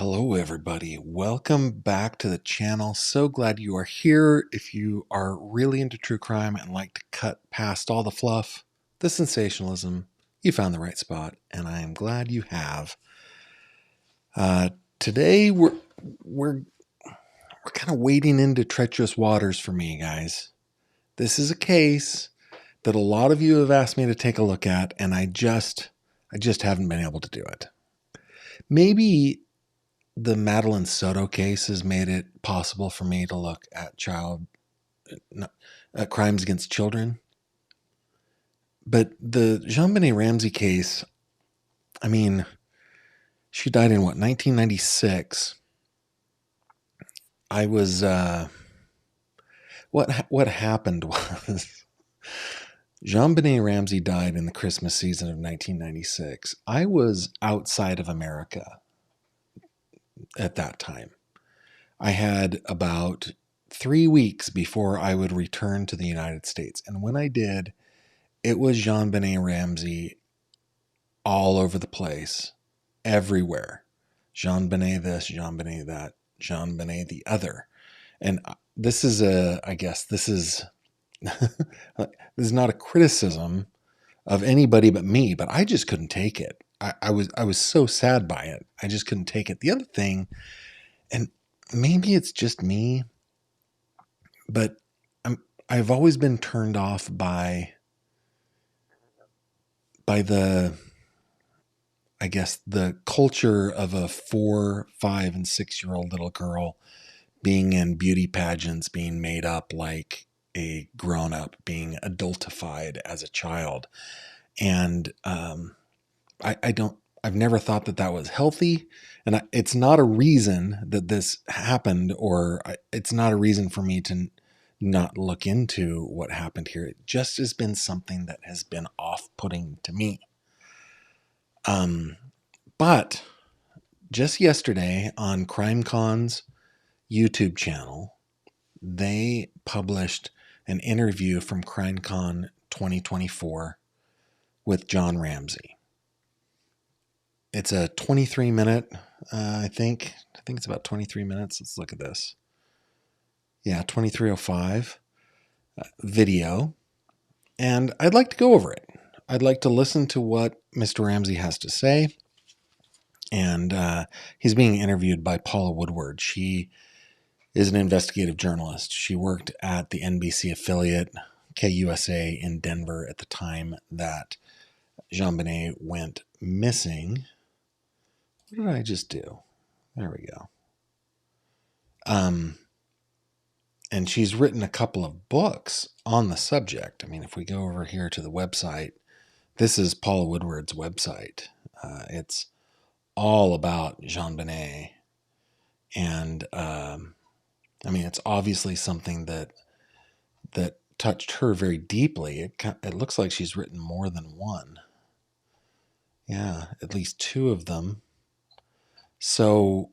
Hello, everybody. Welcome back to the channel. So glad you are here. If you are really into true crime and like to cut past all the fluff, the sensationalism, you found the right spot, and I am glad you have. Today we're kind of wading into treacherous waters for me, guys. This is a case that a lot of you have asked me to take a look at, and I just haven't been able to do it. Maybe the Madeleine Soto case has made it possible for me to look at crimes against children. But the JonBenét Ramsey case, I mean, she died in 1996. I was, what happened was JonBenét Ramsey died in the Christmas season of 1996. I was outside of America at that time. I had about 3 weeks before I would return to the United States. And when I did, it was JonBenét Ramsey all over the place, everywhere. JonBenét this, JonBenét that, JonBenét the other. And this is this is not a criticism of anybody but me, but I just couldn't take it. I was so sad by it. I just couldn't take it. The other thing, and maybe it's just me, but I've always been turned off by the culture of a 4, 5, and 6-year-old little girl being in beauty pageants, being made up like a grown-up, being adultified as a child. And I've never thought that was healthy. And it's not a reason that this happened, or it's not a reason for me to not look into what happened here. It just has been something that has been off-putting to me. But just yesterday on CrimeCon's YouTube channel, they published an interview from CrimeCon 2024 with John Ramsey. It's a 23-minute, I think it's about 23 minutes. Let's look at this. Yeah, 23:05 video. And I'd like to go over it. I'd like to listen to what Mr. Ramsey has to say. And he's being interviewed by Paula Woodward. She is an investigative journalist. She worked at the NBC affiliate KUSA in Denver at the time that JonBenét went missing. What did I just do? There we go. And she's written a couple of books on the subject. I mean, if we go over here to the website, this is Paula Woodward's website. It's all about JonBenét. And, I mean, it's obviously something that touched her very deeply. It looks like she's written more than one. Yeah, at least 2 of them. So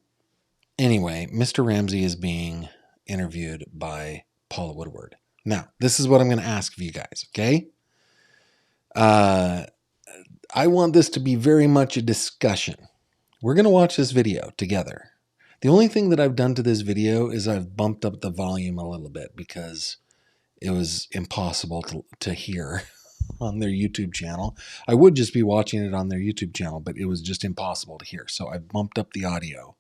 anyway, Mr. Ramsey is being interviewed by Paula Woodward. Now, this is what I'm going to ask of you guys, okay? I want this to be very much a discussion. We're going to watch this video together. The only thing that I've done to this video is I've bumped up the volume a little bit because it was impossible to hear on their YouTube channel. I would just be watching it on their YouTube channel, but it was just impossible to hear. So I bumped up the audio,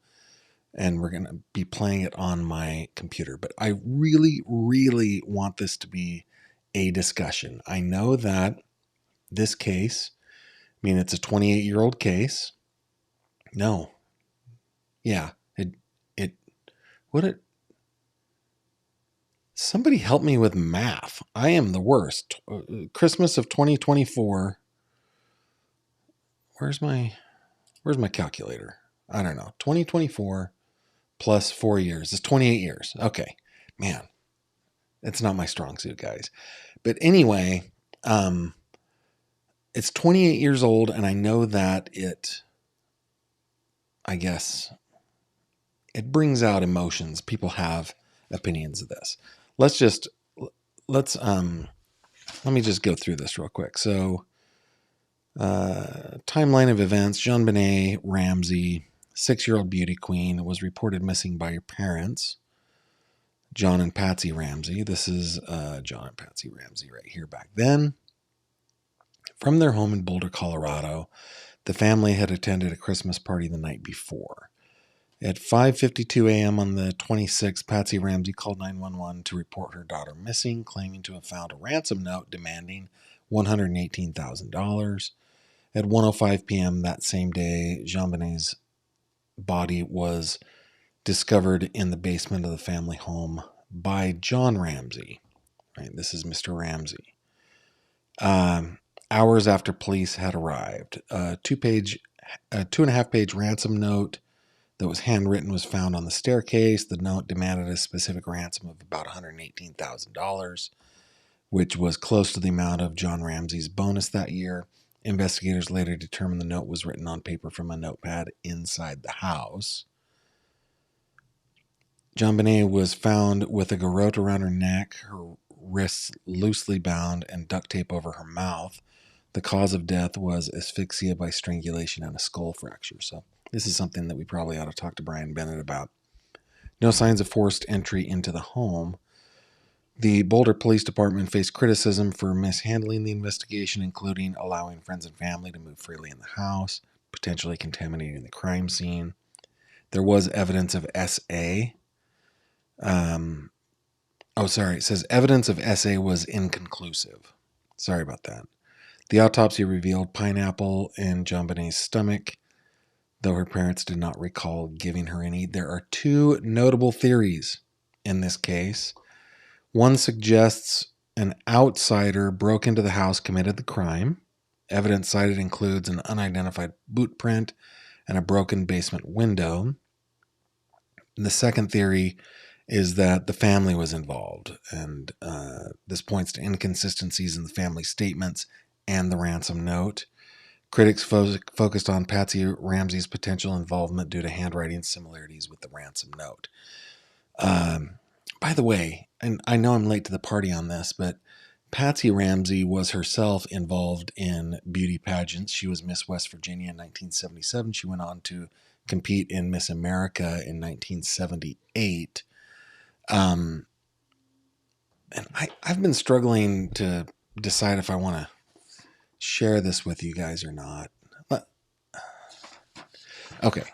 and we're going to be playing it on my computer. But I really, really want this to be a discussion. I know that this case, I mean, it's a 28-year-old case. No. Yeah. Somebody help me with math. I am the worst. Christmas of 2024. Where's my calculator? I don't know. 2024 plus 4 years is 28 years. Okay. Man, it's not my strong suit, guys. But anyway, it's 28 years old, and I know that it brings out emotions. People have opinions of this. Let me just go through this real quick. So, timeline of events: JonBenét Ramsey, 6-year-old beauty queen was reported missing by her parents, John and Patsy Ramsey. This is John and Patsy Ramsey right here back then. From their home in Boulder, Colorado, the family had attended a Christmas party the night before. At 5:52 a.m. on the 26th, Patsy Ramsey called 911 to report her daughter missing, claiming to have found a ransom note demanding $118,000. At 1:05 p.m. that same day, JonBenét's body was discovered in the basement of the family home by John Ramsey. Right, this is Mr. Ramsey. Hours after police had arrived, a 2.5-page ransom note that was handwritten was found on the staircase. The note demanded a specific ransom of about $118,000, which was close to the amount of John Ramsey's bonus that year. Investigators later determined the note was written on paper from a notepad inside the house. JonBenet was found with a garrote around her neck, her wrists loosely bound, and duct tape over her mouth. The cause of death was asphyxia by strangulation and a skull fracture. So this is something that we probably ought to talk to Brian Bennett about. No signs of forced entry into the home. The Boulder Police Department faced criticism for mishandling the investigation, including allowing friends and family to move freely in the house, potentially contaminating the crime scene. There was evidence of SA. It says evidence of SA was inconclusive. Sorry about that. The autopsy revealed pineapple in JonBenét's stomach, though her parents did not recall giving her any. There are two notable theories in this case. One suggests an outsider broke into the house, committed the crime. Evidence cited includes an unidentified boot print and a broken basement window. And the second theory is that the family was involved, and this points to inconsistencies in the family statements and the ransom note. Critics focused on Patsy Ramsey's potential involvement due to handwriting similarities with the ransom note. By the way, and I know I'm late to the party on this, but Patsy Ramsey was herself involved in beauty pageants. She was Miss West Virginia in 1977. She went on to compete in Miss America in 1978. And I've been struggling to decide if I want to share this with you guys or not. Okay.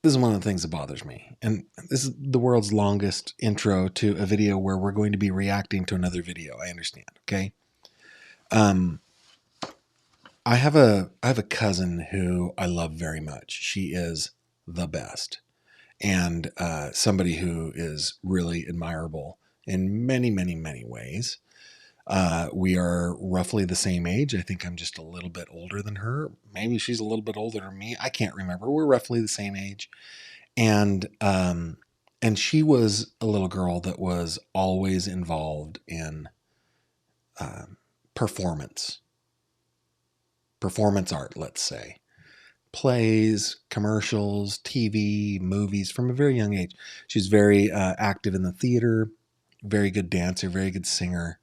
This is one of the things that bothers me. And this is the world's longest intro to a video where we're going to be reacting to another video. I understand. Okay. I have a cousin who I love very much. She is the best, and somebody who is really admirable in many, many, many ways. We are roughly the same age. I think I'm just a little bit older than her. Maybe she's a little bit older than me. I can't remember. We're roughly the same age. And she was a little girl that was always involved in performance art, let's say. Plays, commercials, TV, movies from a very young age. She's very active in the theater, very good dancer, very good singer.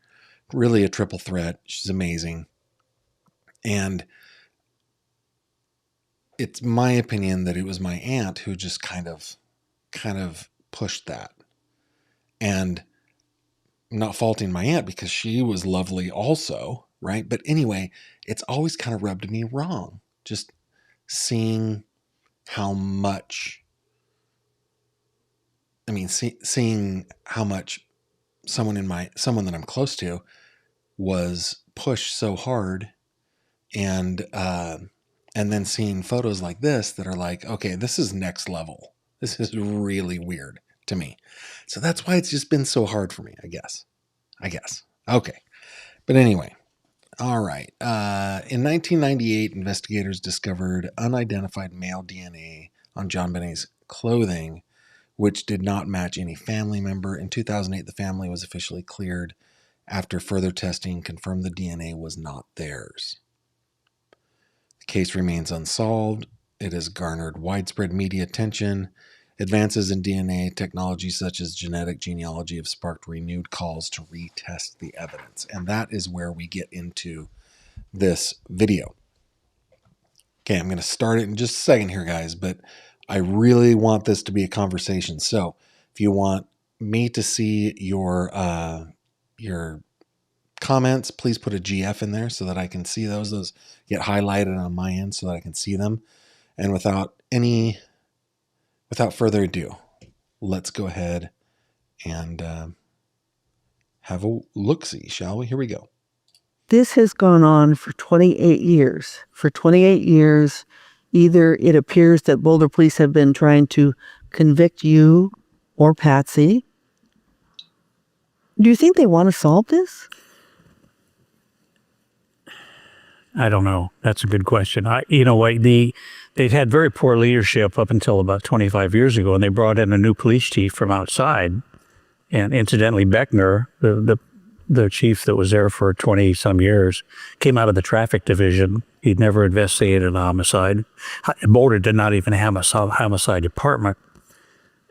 Really a triple threat. She's amazing. And it's my opinion that it was my aunt who just kind of pushed that. And I'm not faulting my aunt because she was lovely also, right? But anyway, it's always kind of rubbed me wrong. Just seeing how much, seeing how much someone that I'm close to was pushed so hard, and then seeing photos like this that are like, okay, this is next level. This is really weird to me. So that's why it's just been so hard for me, I guess. Okay. But anyway, all right. In 1998, investigators discovered unidentified male DNA on JonBenét's clothing, which did not match any family member. In 2008, the family was officially cleared after further testing confirmed the DNA was not theirs. The case remains unsolved. It has garnered widespread media attention. Advances in DNA technology such as genetic genealogy have sparked renewed calls to retest the evidence. And that is where we get into this video. Okay, I'm going to start it in just a second here, guys, but I really want this to be a conversation. So if you want me to see your comments, please put a GF in there so that I can see those. Those get highlighted on my end so that I can see them. And without further ado, let's go ahead and have a look-see, shall we? Here we go. This has gone on for 28 years. For 28 years, either it appears that Boulder police have been trying to convict you or Patsy. Do you think they want to solve this? I don't know. That's a good question. They'd had very poor leadership up until about 25 years ago, and they brought in a new police chief from outside. And incidentally, Beckner, the chief that was there for 20 some years, came out of the traffic division. He'd never investigated a homicide. Boulder did not even have a homicide department.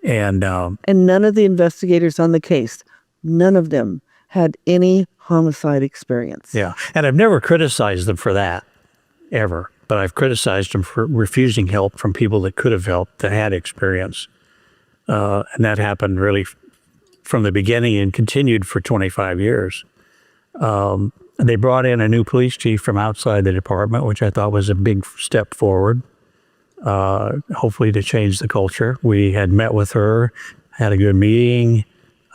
And none of the investigators on the case, none of them had any homicide experience. Yeah. And I've never criticized them for that, ever. But I've criticized them for refusing help from people that could have helped, that had experience. And that happened really from the beginning and continued for 25 years. They brought in a new police chief from outside the department, which I thought was a big step forward, hopefully to change the culture. We had met with her, had a good meeting,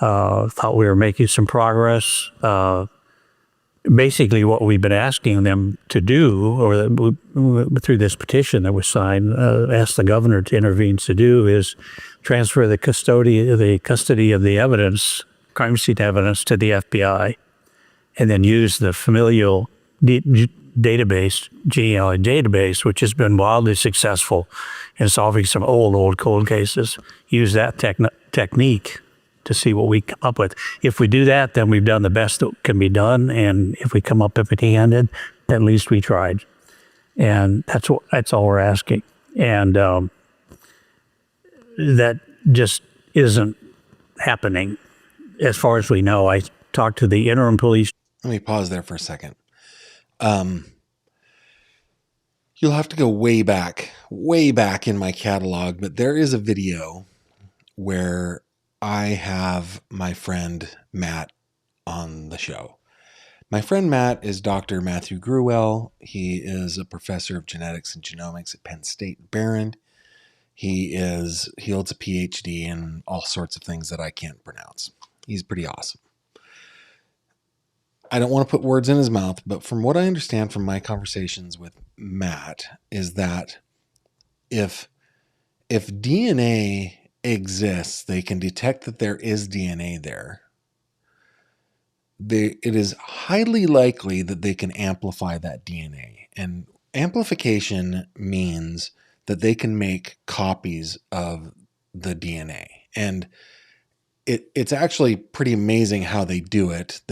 thought we were making some progress. Basically, what we've been asking them to do, or through this petition that was signed, asked the governor to intervene to do, is transfer the custody of the evidence, crime scene evidence, to the FBI, and then use the familial database, genealogy database, which has been wildly successful in solving some old cold cases. Use that technique to see what we come up with. If we do that, then we've done the best that can be done. And if we come up empty-handed, at least we tried. And that's all we're asking. And that just isn't happening as far as we know. I talked to the interim police. Let me pause there for a second. You'll have to go way back in my catalog, but there is a video where I have my friend Matt on the show. My friend Matt is Dr. Matthew Gruwell. He is a professor of genetics and genomics at Penn State Barron. He holds a PhD in all sorts of things that I can't pronounce. He's pretty awesome. I don't want to put words in his mouth, but from what I understand from my conversations with Matt is that if DNA exists, they can detect that there is DNA there. It is highly likely that they can amplify that DNA. And amplification means that they can make copies of the DNA. And it's actually pretty amazing how they do it.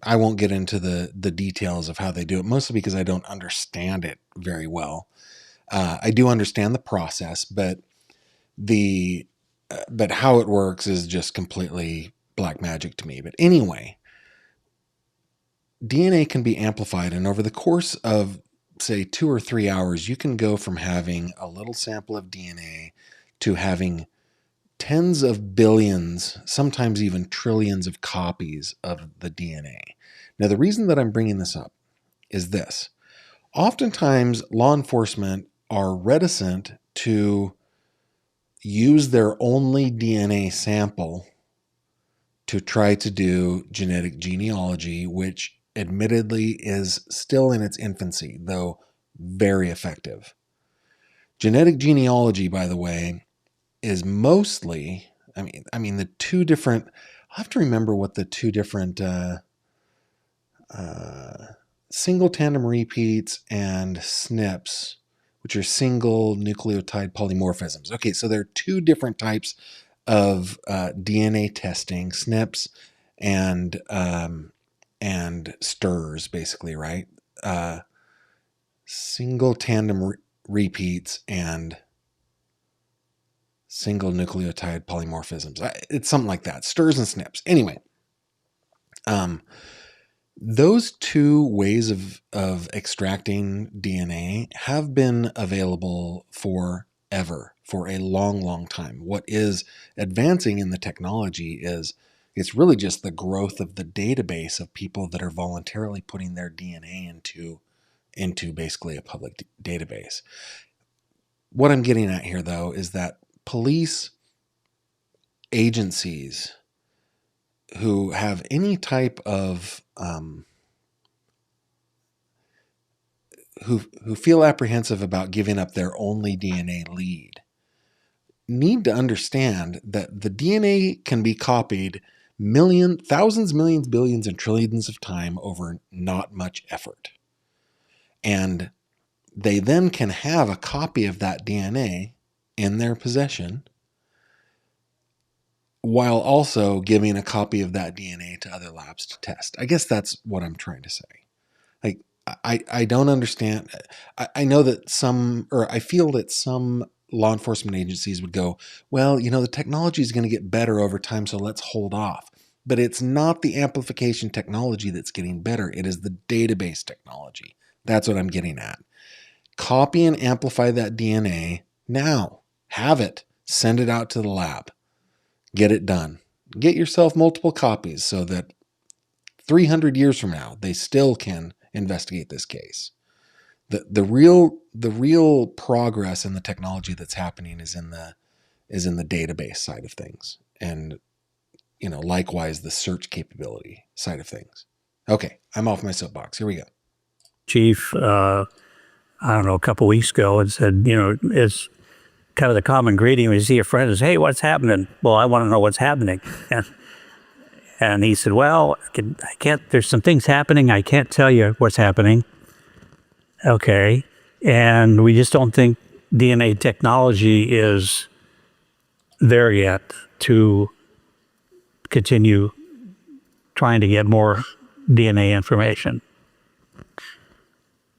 I won't get into the details of how they do it, mostly because I don't understand it very well. I do understand the process, but how it works is just completely black magic to me. But anyway, DNA can be amplified, and over the course of, say, 2 or 3 hours, you can go from having a little sample of DNA to having tens of billions, sometimes even trillions of copies of the DNA. Now, the reason that I'm bringing this up is this. Oftentimes, law enforcement are reticent to use their only DNA sample to try to do genetic genealogy, which admittedly is still in its infancy, though very effective. Genetic genealogy, by the way, is mostly, I mean the two different, I'll have to remember what the two different single tandem repeats and SNPs, which are single nucleotide polymorphisms. Okay, so there are two different types of DNA testing, SNPs and STIRs, basically, right? Single tandem repeats and single nucleotide polymorphisms. It's something like that. STIRs and SNPs. Anyway, Those two ways of extracting DNA have been available forever, for a long, long time. What is advancing in the technology is it's really just the growth of the database of people that are voluntarily putting their DNA into basically a public database. What I'm getting at here, though, is that police agencies who have any type of who feel apprehensive about giving up their only DNA lead need to understand that the DNA can be copied thousands, millions, billions, and trillions of time over not much effort. And they then can have a copy of that DNA in their possession while also giving a copy of that DNA to other labs to test. I guess that's what I'm trying to say. Like, I don't understand. I know that I feel that some law enforcement agencies would go, well, the technology is going to get better over time, so let's hold off. But it's not the amplification technology that's getting better. It is the database technology. That's what I'm getting at. Copy and amplify that DNA now. Have it. Send it out to the lab. Get it done. Get yourself multiple copies so that 300 years from now, they still can investigate this case. The real progress in the technology that's happening is in the database side of things, and likewise the search capability side of things. Okay, I'm off my soapbox. Here we go. Chief, I don't know, a couple of weeks ago, and said, it's kind of the common greeting when you see a friend is, hey, what's happening? Well, I want to know what's happening. And he said, well, I can't, there's some things happening. I can't tell you what's happening. Okay. And we just don't think DNA technology is there yet to continue trying to get more DNA information.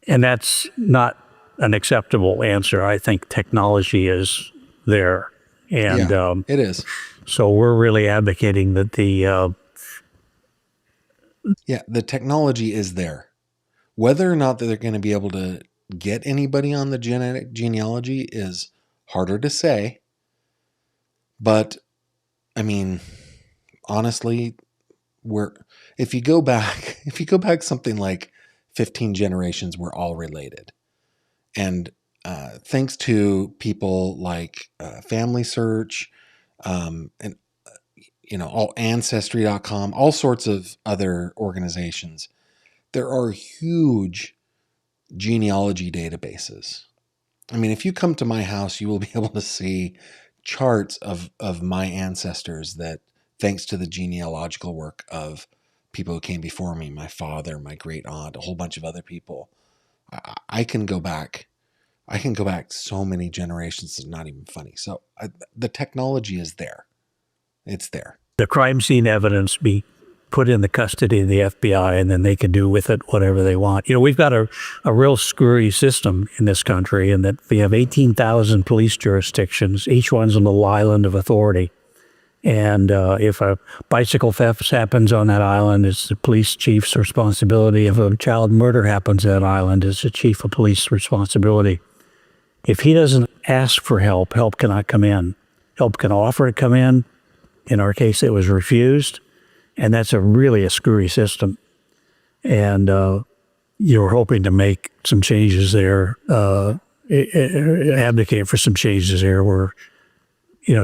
And that's not an acceptable answer. I think technology is there. And it is. So we're really advocating that the technology is there. Whether or not that they're going to be able to get anybody on the genetic genealogy is harder to say. But I mean, honestly, if you go back something like 15 generations, we're all related. And thanks to people like Family Search, and all Ancestry.com, all sorts of other organizations, there are huge genealogy databases. I mean, if you come to my house, you will be able to see charts of my ancestors that, thanks to the genealogical work of people who came before me, my father, my great aunt, a whole bunch of other people, I can go back so many generations. It's not even funny. So the technology is there. It's there. The crime scene evidence be put in the custody of the FBI, and then they can do with it whatever they want. We've got a real screwy system in this country, in that we have 18,000 police jurisdictions. Each one's a little island of authority. And if a bicycle theft happens on that island, it's the police chief's responsibility. If a child murder happens on that island, it's the chief of police responsibility. If he doesn't ask for help, help cannot come in. Help can offer to come in. In our case, it was refused. And that's really a screwy system. And you're hoping to make some changes there, advocate for some changes there where,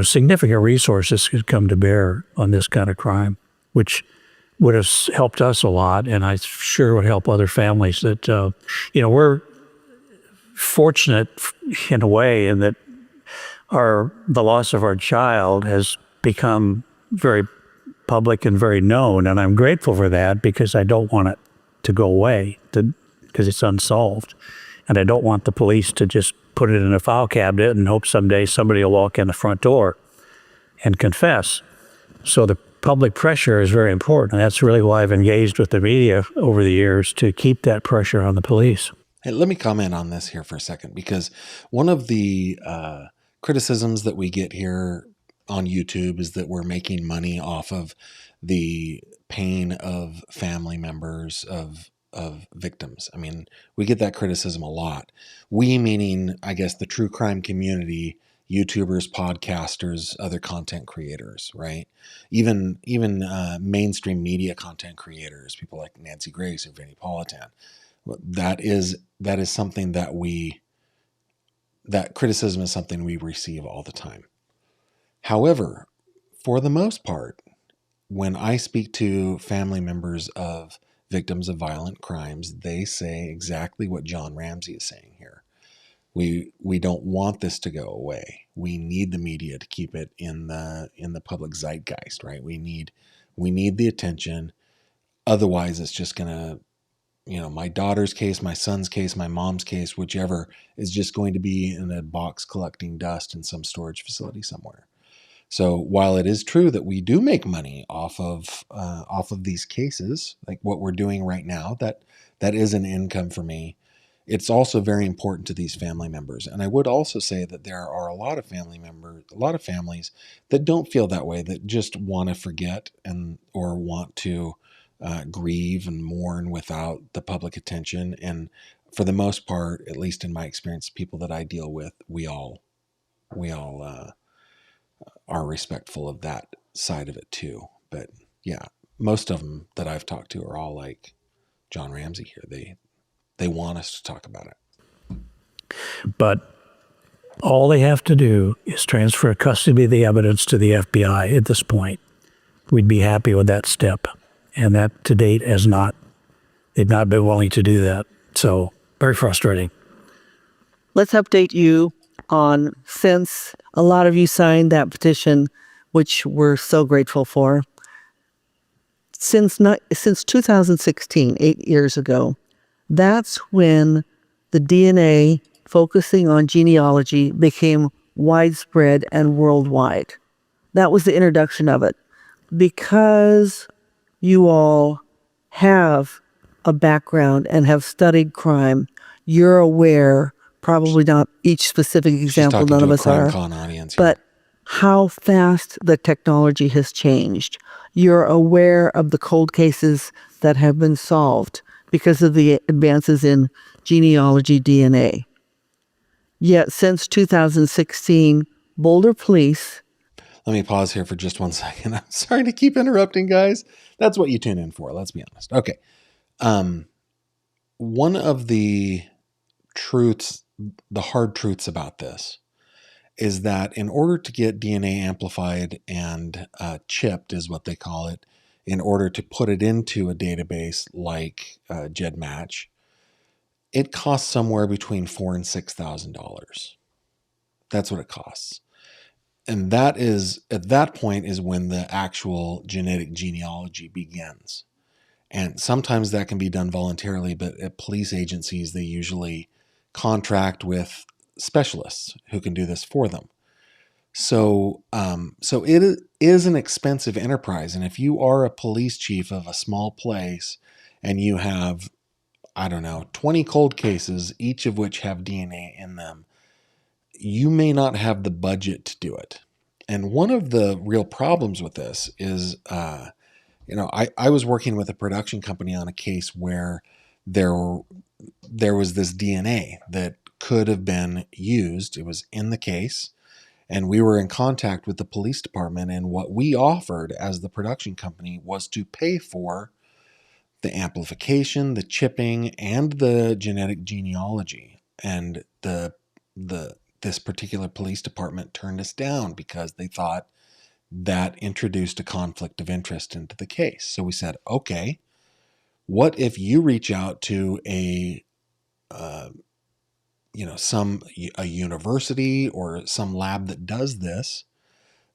significant resources could come to bear on this kind of crime, which would have helped us a lot. And I sure would help other families that, we're fortunate in a way in that the loss of our child has become very public and very known, and I'm grateful for that, because I don't want it to go away because it's unsolved, and I don't want the police to just put it in a file cabinet and hope someday somebody will walk in the front door and confess. So the public pressure is very important, and that's really why I've engaged with the media over the years, to keep that pressure on the police. Hey, let me comment on this here for a second, because one of the criticisms that we get here on YouTube is that we're making money off of the pain of family members of victims. I mean, we get that criticism a lot. We meaning, I guess, the true crime community, YouTubers, podcasters, other content creators, right? Even mainstream media content creators, people like Nancy Grace or Vinnie Politan. That is something that that criticism is something we receive all the time. However, for the most part, when I speak to family members of victims of violent crimes, they say exactly what John Ramsey is saying here. We don't want this to go away. We need the media to keep it in the public zeitgeist, right? We need the attention. Otherwise, it's just gonna, my daughter's case, my son's case, my mom's case, whichever, is just going to be in a box collecting dust in some storage facility somewhere. So while it is true that we do make money off of these cases, like what we're doing right now, that is an income for me. It's also very important to these family members. And I would also say that there are a lot of families that don't feel that way, that just want to forget or want to grieve and mourn without the public attention. And for the most part, at least in my experience, people that I deal with, we all are respectful of that side of it too. But yeah, most of them that I've talked to are all like John Ramsey here. They want us to talk about it. But all they have to do is transfer custody of the evidence to the FBI at this point. We'd be happy with that step. And that to date they've not been willing to do that. So very frustrating. Let's update you on, since a lot of you signed that petition, which we're so grateful for. Since 2016, 8 years ago, that's when the DNA focusing on genealogy became widespread and worldwide. That was the introduction of it. Because you all have a background and have studied crime, you're aware, probably not each specific example, none of us are, but how fast the technology has changed. You're aware of the cold cases that have been solved because of the advances in genealogy DNA. Yet since 2016, Boulder Police... Let me pause here for just 1 second. I'm sorry to keep interrupting, guys. That's what you tune in for, let's be honest. Okay. One of the truths, the hard truths about this, is that in order to get DNA amplified and chipped, is what they call it, in order to put it into a database like GEDmatch, it costs somewhere between $4,000 and $6,000. That's what it costs. And that is, at that point, is when the actual genetic genealogy begins. And sometimes that can be done voluntarily, but at police agencies, they usually contract with specialists who can do this for them. So it is an expensive enterprise. And if you are a police chief of a small place and you have, 20 cold cases, each of which have DNA in them, you may not have the budget to do it. And one of the real problems with this is, I was working with a production company on a case where there was this DNA that could have been used. It was in the case, and we were in contact with the police department. And what we offered as the production company was to pay for the amplification, the chipping, and the genetic genealogy. And this particular police department turned us down because they thought that introduced a conflict of interest into the case. So we said, okay, what if you reach out to a university or some lab that does this,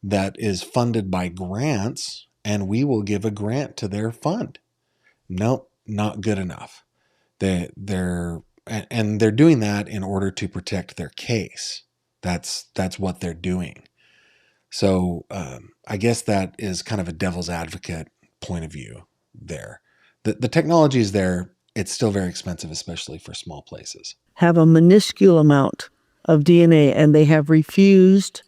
that is funded by grants, and we will give a grant to their fund. Nope, not good enough. They're doing that in order to protect their case. That's what they're doing. So I guess that is kind of a devil's advocate point of view there. The technology is there. It's still very expensive, especially for small places. Have a minuscule amount of DNA, and they have refused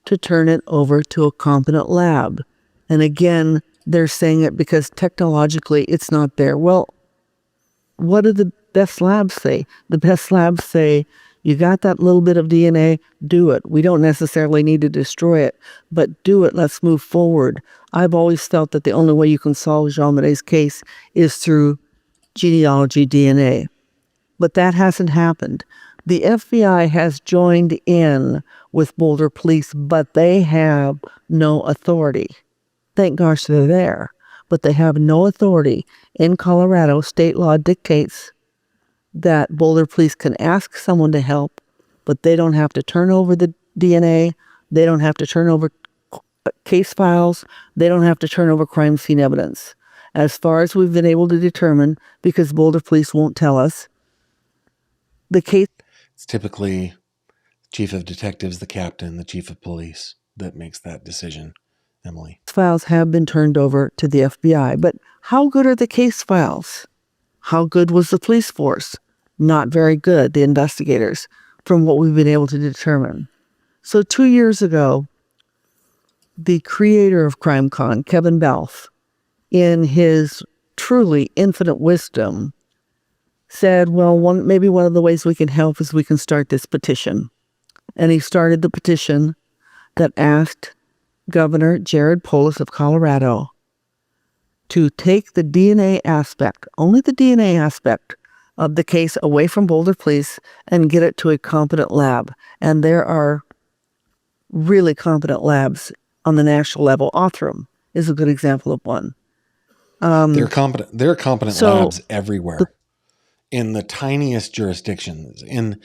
to turn it over to a competent lab. And again, they're saying it because technologically it's not there. Well, what do the best labs say? The best labs say, you got that little bit of DNA, do it. We don't necessarily need to destroy it, but do it. Let's move forward. I've always felt that the only way you can solve Jean Marais' case is through genealogy DNA. But that hasn't happened. The FBI has joined in with Boulder Police, but they have no authority. Thank gosh they're there, but they have no authority. In Colorado, state law dictates that Boulder Police can ask someone to help, but they don't have to turn over the DNA. They don't have to turn over case files. They don't have to turn over crime scene evidence. As far as we've been able to determine, because Boulder Police won't tell us, the case... It's typically chief of detectives, the captain, the chief of police that makes that decision, Emily. Files have been turned over to the FBI, but how good are the case files? How good was the police force? Not very good, the investigators, from what we've been able to determine. So 2 years ago, the creator of CrimeCon, Kevin Balfe, in his truly infinite wisdom, said, well, maybe one of the ways we can help is we can start this petition. And he started the petition that asked Governor Jared Polis of Colorado to take the DNA aspect, only the DNA aspect of the case, away from Boulder Police and get it to a competent lab. And there are really competent labs on the national level. Othram is a good example of one. There are competent labs everywhere. In the tiniest jurisdictions. In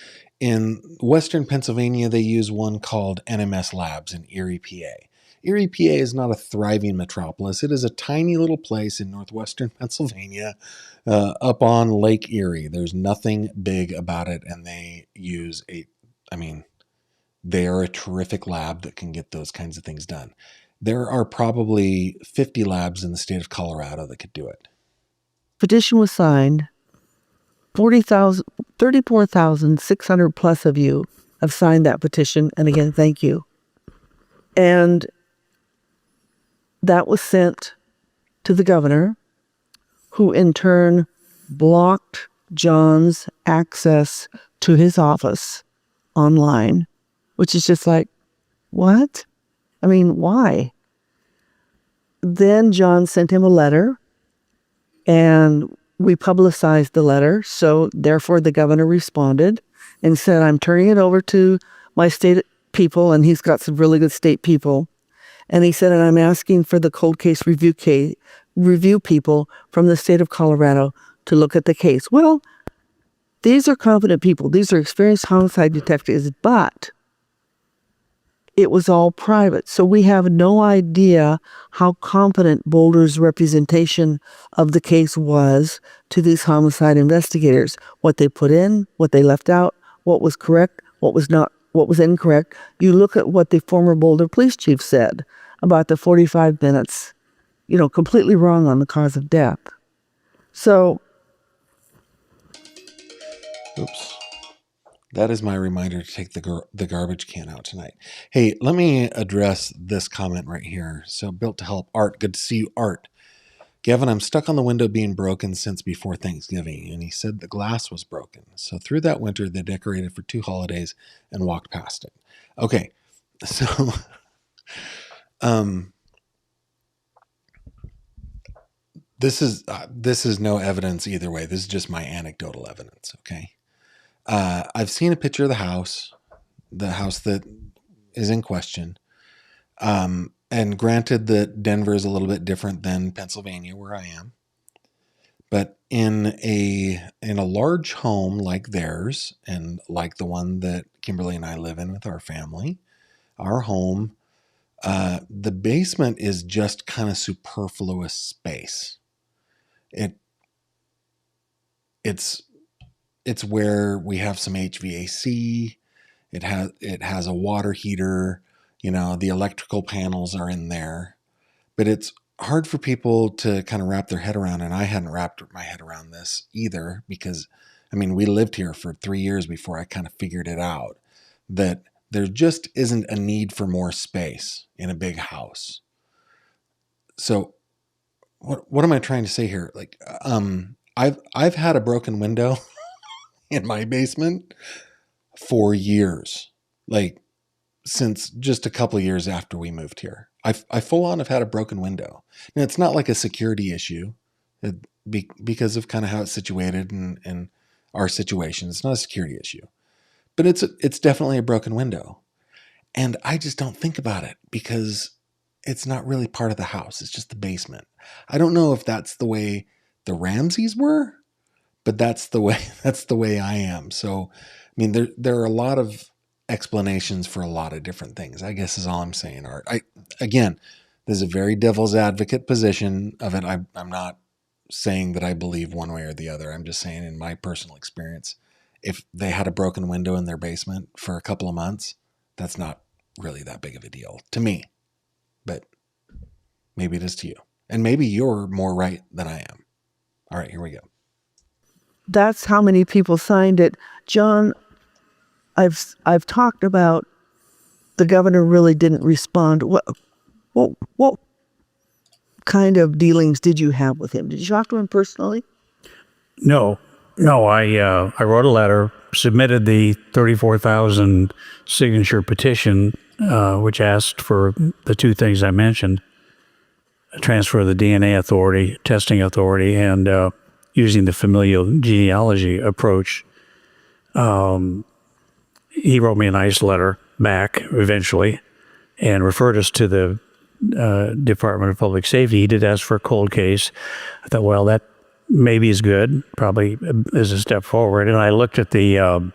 Western Pennsylvania, they use one called NMS Labs in Erie, PA. Erie, PA is not a thriving metropolis. It is a tiny little place in northwestern Pennsylvania up on Lake Erie. There's nothing big about it, and they use they are a terrific lab that can get those kinds of things done. There are probably 50 labs in the state of Colorado that could do it. Petition was signed. 34,600 plus of you have signed that petition. And again, thank you. And that was sent to the governor, who in turn blocked John's access to his office online, which is just like, what? I mean, why? Then John sent him a letter, and we publicized the letter. So therefore the governor responded and said, I'm turning it over to my state people. And he's got some really good state people. And he said, and I'm asking for the cold case review people from the state of Colorado to look at the case. Well, these are competent people. These are experienced homicide detectives, but it was all private. So we have no idea how competent Boulder's representation of the case was to these homicide investigators. What they put in, what they left out, what was correct, what was not, what was incorrect. You look at what the former Boulder police chief said about the 45 minutes, completely wrong on the cause of death. So, oops. That is my reminder to take the garbage can out tonight. Hey, let me address this comment right here. So, Built to Help, Art. Good to see you, Art. Gavin, I'm stuck on the window being broken since before Thanksgiving, and he said the glass was broken. So through that winter, they decorated for 2 holidays and walked past it. Okay, so this is no evidence either way. This is just my anecdotal evidence. Okay. I've seen a picture of the house that is in question. And granted that Denver is a little bit different than Pennsylvania, where I am. But in a large home like theirs, and like the one that Kimberly and I live in with our family, our home, the basement is just kind of superfluous space. It's where we have some HVAC. It has a water heater. The electrical panels are in there, but it's hard for people to kind of wrap their head around. And I hadn't wrapped my head around this either, because we lived here for 3 years before I kind of figured it out, that there just isn't a need for more space in a big house. So what am I trying to say here? Like, I've had a broken window in my basement for years, like since just a couple of years after we moved here. I full on have had a broken window. Now, it's not like a security issue because of kind of how it's situated and our situation. It's not a security issue, but it's definitely a broken window. And I just don't think about it because it's not really part of the house. It's just the basement. I don't know if that's the way the Ramseys were, but that's the way I am. So, I mean, there are a lot of explanations for a lot of different things, I guess is all I'm saying, Art. Again, there's a very devil's advocate position of it. I'm not saying that I believe one way or the other. I'm just saying in my personal experience, if they had a broken window in their basement for a couple of months, that's not really that big of a deal to me. But maybe it is to you. And maybe you're more right than I am. All right, here we go. That's how many people signed it. John, I've talked about the governor really didn't respond. What kind of dealings did you have with him? Did you talk to him personally? No. I wrote a letter, submitted the 34,000 signature petition, which asked for the two things I mentioned: transfer of the DNA authority, testing authority, and using the familial genealogy approach. He wrote me a nice letter back eventually and referred us to the Department of Public Safety. He did ask for a cold case. I thought, well, that maybe is good, probably is a step forward. And I looked at the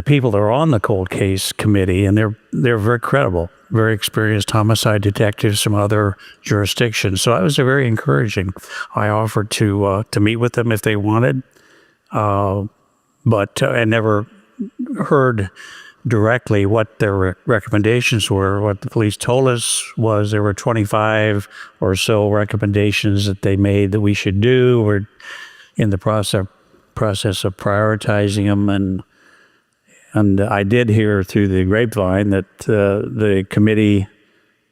people that are on the cold case committee, and they're very credible, very experienced homicide detectives from other jurisdictions. So that was very encouraging. I offered to meet with them if they wanted, but I never heard directly what their recommendations were. What the police told us was there were 25 or so recommendations that they made that we should do. We're in the process of prioritizing them, and I did hear through the grapevine that the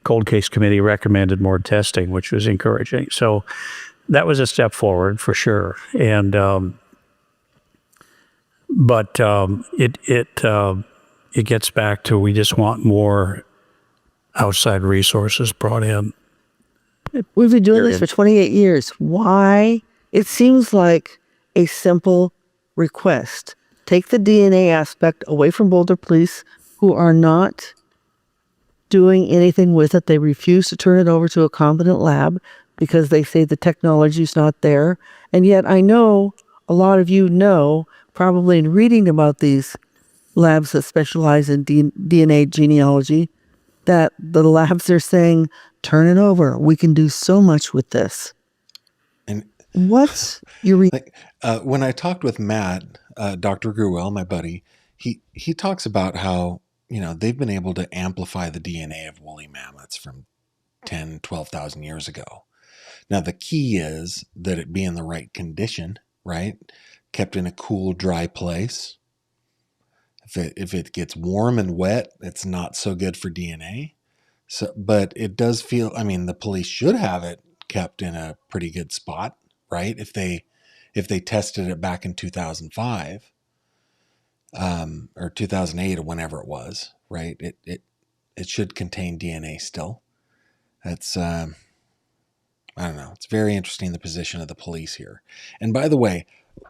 cold case committee recommended more testing, which was encouraging. So that was a step forward for sure. And but it gets back to, we just want more outside resources brought in. We've been doing this for 28 years. Why? It seems like a simple request. Take the DNA aspect away from Boulder Police, who are not doing anything with it. They refuse to turn it over to a competent lab because they say the technology is not there. And yet I know a lot of you know, probably in reading about these labs that specialize in DNA genealogy, that the labs are saying, turn it over. We can do so much with this. And what's your when I talked with Matt, Dr. Gruwell, my buddy, he talks about how, they've been able to amplify the DNA of woolly mammoths from 10, 12,000 years ago. Now, the key is that it be in the right condition, right? Kept in a cool, dry place. If it gets warm and wet, it's not so good for DNA. So, but it does feel, the police should have it kept in a pretty good spot, right? If they tested it back in 2005, or 2008 or whenever it was, right? It should contain DNA still. That's, I don't know. It's very interesting, the position of the police here. And by the way,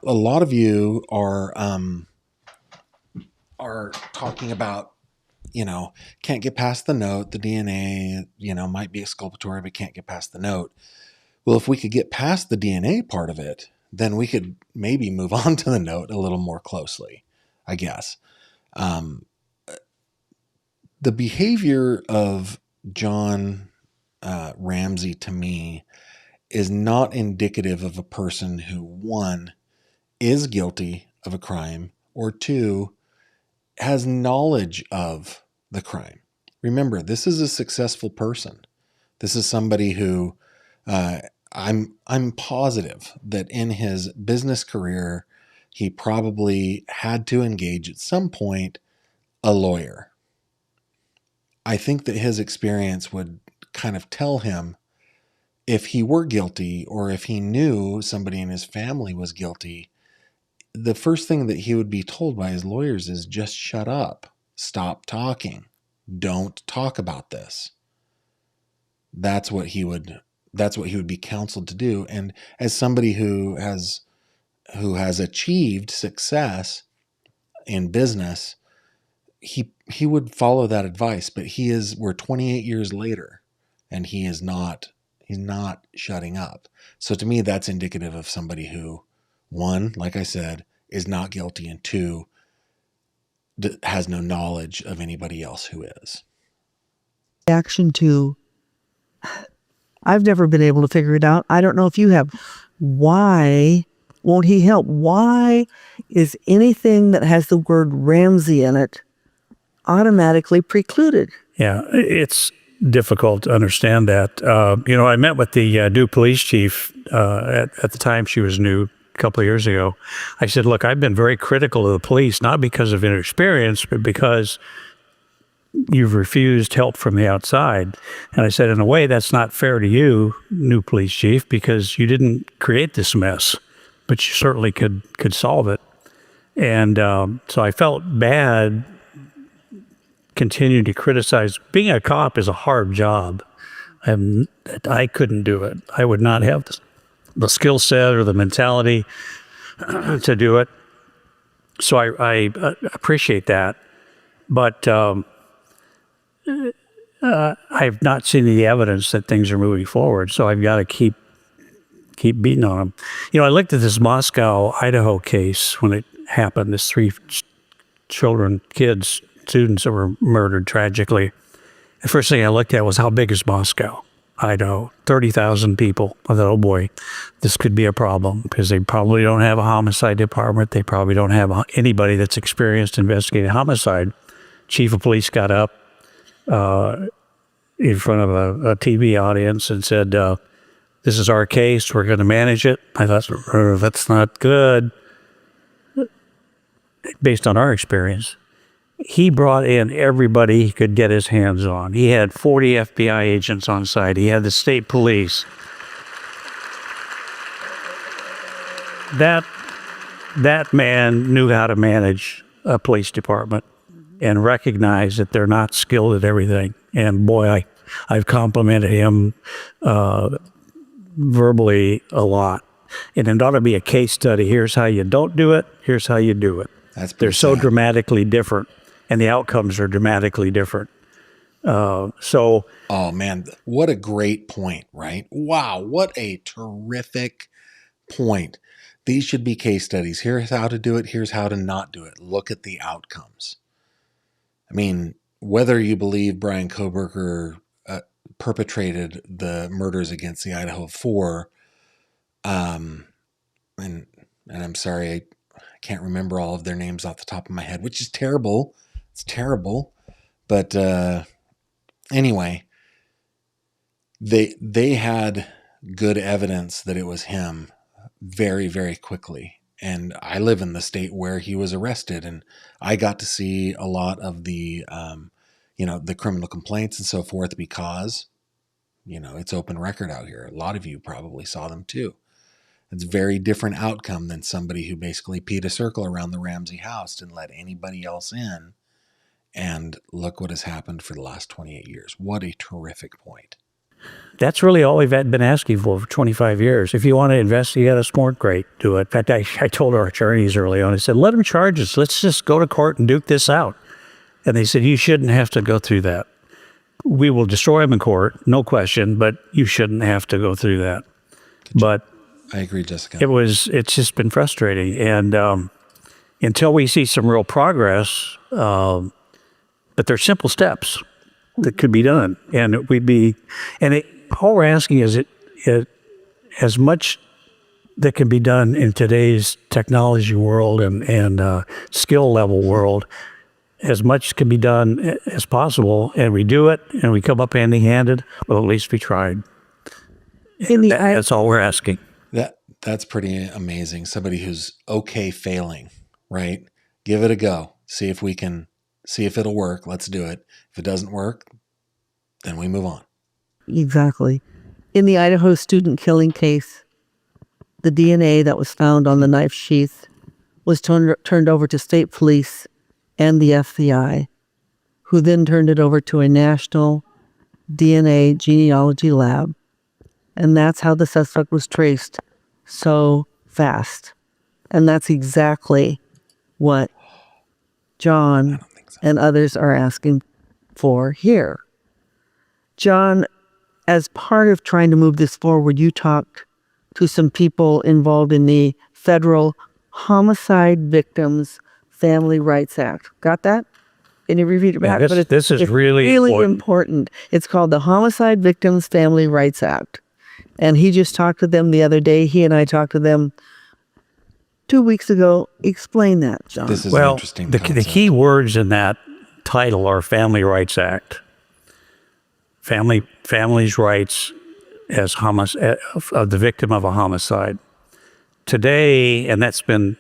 a lot of you are talking about, can't get past the note. The DNA, might be exculpatory, but can't get past the note. Well, if we could get past the DNA part of it, then we could maybe move on to the note a little more closely, I guess. The behavior of John Ramsey, to me, is not indicative of a person who, one, is guilty of a crime, or two, has knowledge of the crime. Remember, this is a successful person. This is somebody who I'm positive that in his business career, he probably had to engage at some point a lawyer. I think that his experience would kind of tell him if he were guilty or if he knew somebody in his family was guilty, the first thing that he would be told by his lawyers is just shut up, stop talking, don't talk about this. That's what he would be counseled to do. And as somebody who has achieved success in business, he would follow that advice, but we're 28 years later and he's not shutting up. So to me, that's indicative of somebody who, one, like I said, is not guilty, and two, has no knowledge of anybody else who is. Reaction to, I've never been able to figure it out. I don't know if you have. Why won't he help? Why is anything that has the word Ramsey in it automatically precluded? Yeah, it's difficult to understand that. I met with the new police chief at the time she was new, a couple of years ago. I said, look, I've been very critical of the police, not because of inexperience, but because you've refused help from the outside. And I said, in a way, that's not fair to you, new police chief, because you didn't create this mess, but you certainly could solve it. And so I felt bad continuing to criticize. Being a cop is a hard job. I couldn't do it. I would not have the skill set or the mentality to do it. So I appreciate that. But I've not seen the evidence that things are moving forward. So I've got to keep beating on them. I looked at this Moscow, Idaho case when it happened. This 3 students that were murdered tragically. The first thing I looked at was, how big is Moscow, Idaho? 30,000 people. I thought, oh boy, this could be a problem, because they probably don't have a homicide department. They probably don't have anybody that's experienced investigating homicide. Chief of police got up in front of a TV audience and said, this is our case, we're going to manage it. I thought, that's not good, based on our experience. He brought in everybody he could get his hands on. He had 40 FBI agents on site. He had the state police. That man knew how to manage a police department and recognized that they're not skilled at everything. And boy, I've complimented him verbally a lot. And it ought to be a case study. Here's how you don't do it. Here's how you do it. They're so dramatically different, and the outcomes are dramatically different. Oh man, what a great point, right? Wow, what a terrific point. These should be case studies. Here's how to do it. Here's how to not do it. Look at the outcomes. I mean, whether you believe Bryan Kohberger perpetrated the murders against the Idaho 4, and I'm sorry, I can't remember all of their names off the top of my head, which is terrible. It's terrible. But anyway, they had good evidence that it was him very, very quickly. And I live in the state where he was arrested, and I got to see a lot of the, the criminal complaints and so forth, because, it's open record out here. A lot of you probably saw them too. It's a very different outcome than somebody who basically peed a circle around the Ramsey house and let anybody else in. And look what has happened for the last 28 years. What a terrific point. That's really all we've been asking for 25 years. If you want to investigate a sport, great, do it. In fact, I told our attorneys early on, I said, let them charge us. Let's just go to court and duke this out. And they said, you shouldn't have to go through that. We will destroy them in court, no question, but you shouldn't have to go through that. But I agree, Jessica. It's just been frustrating. And until we see some real progress, but they're simple steps that could be done. And all we're asking is as much that can be done in today's technology world and skill level world, as much can be done as possible, and we do it, and we come up empty-handed. Well, at least we tried. That's all we're asking. That's pretty amazing. Somebody who's okay failing, right? Give it a go. See if we can see if it'll work. Let's do it. If it doesn't work, then we move on. Exactly. In the Idaho student killing case, the DNA that was found on the knife sheath was turned over to state police and the FBI, who then turned it over to a national DNA genealogy lab. And that's how the suspect was traced so fast. And that's exactly what John and others are asking for here. John, as part of trying to move this forward, you talked to some people involved in the Federal Homicide Victims Family Rights Act. Got that? Can you repeat it back? Yeah, this is really important. It's called the Homicide Victims Family Rights Act. And he just talked to them the other day. He and I talked to them 2 weeks ago. Explain that, John. This is an interesting the concept. key words in that title are Family Rights Act. Family's rights as of the victim of a homicide. Today, and that's been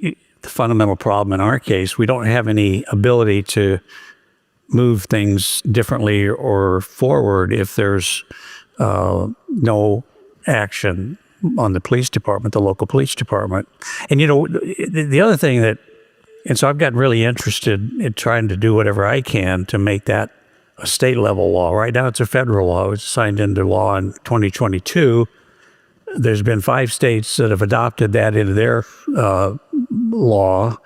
the fundamental problem in our case, we don't have any ability to move things differently or forward if there's no action on the police department, the local police department. And, the other thing and so I've gotten really interested in trying to do whatever I can to make that a state level law. Right now it's a federal law. It was signed into law in 2022. There's been 5 states that have adopted that into their law,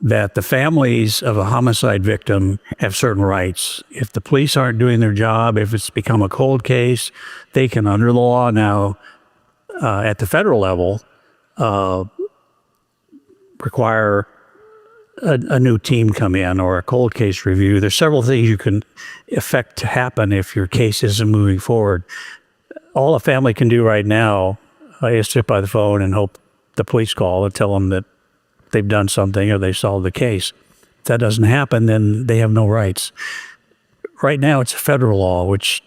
that the families of a homicide victim have certain rights. If the police aren't doing their job, if it's become a cold case, they can, under the law now, at the federal level, require a new team come in or a cold case review. There's several things you can affect to happen if your case isn't moving forward. All a family can do right now is sit by the phone and hope the police call and tell them that they've done something or they solved the case. If that doesn't happen, then they have no rights. Right now, it's a federal law, which,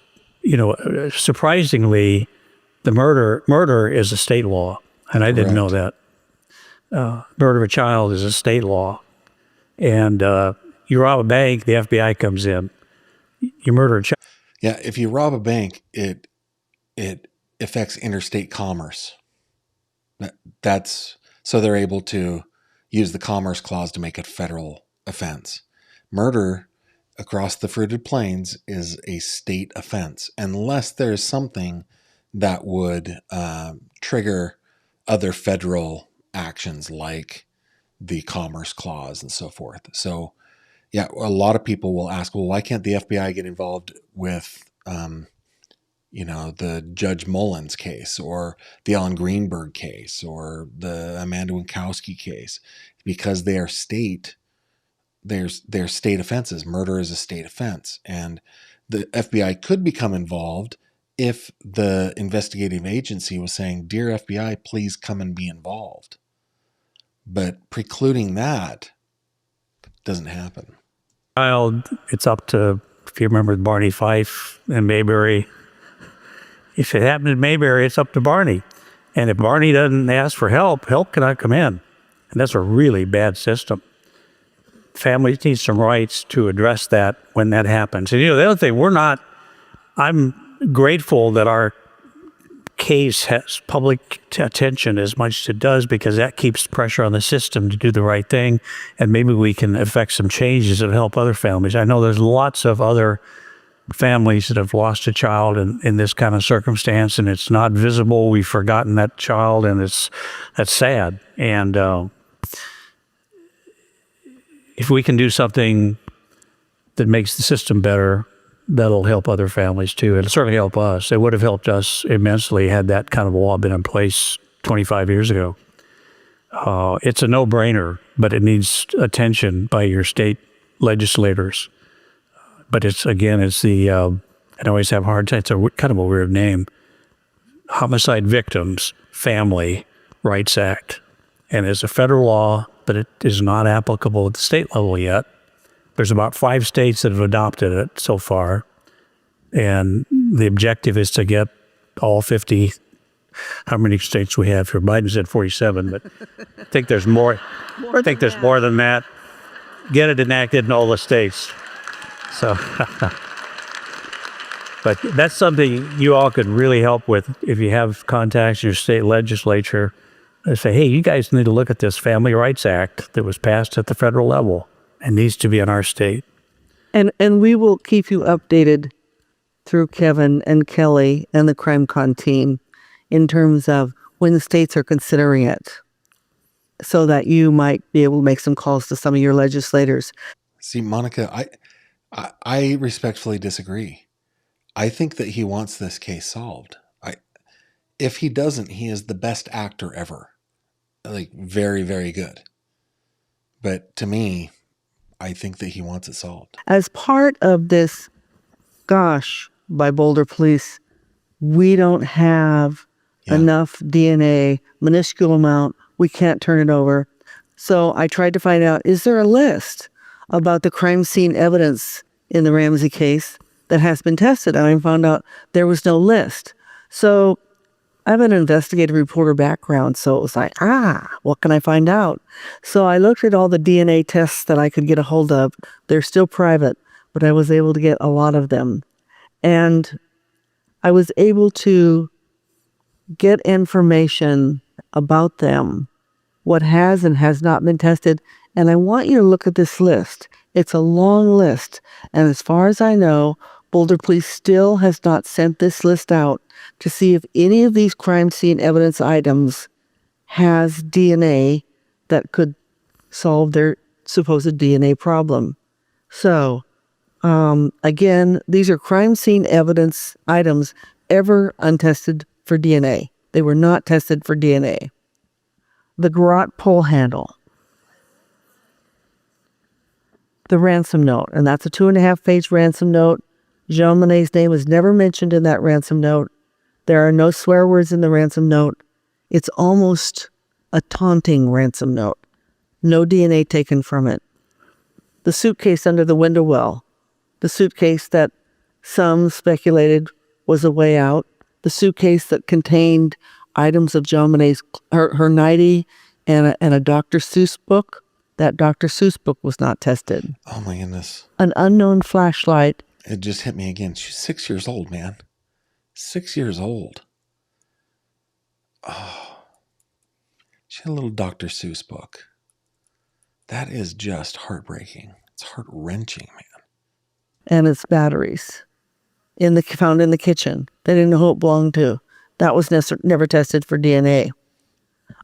surprisingly, the murder is a state law, and I didn't know that. Murder of a child is a state law. And you rob a bank, the FBI comes in. You murder a child. Yeah, if you rob a bank, it affects interstate commerce. That's so they're able to use the Commerce Clause to make it federal offense. Murder across the fruited plains is a state offense, unless there's something that would trigger other federal actions like the Commerce Clause and so forth. So, yeah, a lot of people will ask, well, why can't the FBI get involved with, the Judge Mullins case or the Alan Greenberg case or the Amanda Winkowski case? Because they are they're state offenses. Murder is a state offense. And the FBI could become involved if the investigative agency was saying, dear FBI, please come and be involved. But precluding that doesn't happen. Child, it's up to, if you remember Barney Fife and Mayberry, if it happened in Mayberry, it's up to Barney. And if Barney doesn't ask for help cannot come in. And that's a really bad system. Families need some rights to address that when that happens. And the other thing, I'm grateful that our case has public attention as much as it does, because that keeps pressure on the system to do the right thing, and maybe we can affect some changes that help other families. I know there's lots of other families that have lost a child in this kind of circumstance, and it's not visible. We've forgotten that child, and that's sad. And if we can do something that makes the system better, that'll help other families too. It'll certainly help us. It would have helped us immensely had that kind of law been in place 25 years ago. It's a no-brainer, but it needs attention by your state legislators. But it's the, I always have a hard time, it's kind of a weird name, Homicide Victims Family Rights Act. And it's a federal law, but it is not applicable at the state level yet. There's about 5 states that have adopted it so far, and the objective is to get all 50. How many states we have here? Biden said 47, but I think there's more. I think there's more than that. get it enacted in all the states. So, but that's something you all could really help with if you have contacts in your state legislature. They say, hey, you guys need to look at this Family Rights Act that was passed at the federal level and needs to be in our state. And we will keep you updated through Kevin and Kelly and the CrimeCon team in terms of when the states are considering it, so that you might be able to make some calls to some of your legislators. See, Monica, I respectfully disagree. I think that he wants this case solved. If he doesn't, he is the best actor ever. Like, very, very good. But to me, I think that he wants it solved. As part of this, gosh, by Boulder Police, we don't have enough DNA, minuscule amount. We can't turn it over. So I tried to find out, is there a list about the crime scene evidence in the Ramsey case that has been tested? And I found out there was no list. So I have an investigative reporter background, so it was like, what can I find out? So I looked at all the DNA tests that I could get a hold of. They're still private, but I was able to get a lot of them. And I was able to get information about them, what has and has not been tested. And I want you to look at this list. It's a long list. And as far as I know, Boulder Police still has not sent this list out to see if any of these crime scene evidence items has DNA that could solve their supposed DNA problem. So, again, these are crime scene evidence items ever untested for DNA. They were not tested for DNA. The garrote pole handle. The ransom note, and that's a 2.5-page ransom note. Jean Monet's name was never mentioned in that ransom note. There are no swear words in the ransom note. It's almost a taunting ransom note. No DNA taken from it. The suitcase under the window well. The suitcase that some speculated was a way out. The suitcase that contained items of Jean Monet's, her nightie and a Dr. Seuss book. That Dr. Seuss book was not tested. Oh my goodness. An unknown flashlight. It just hit me again. She's 6 years old, man. 6 years old. Oh. She had a little Dr. Seuss book. That is just heartbreaking. It's heart-wrenching, man. And its batteries found in the kitchen. They didn't know who it belonged to. That was never tested for DNA.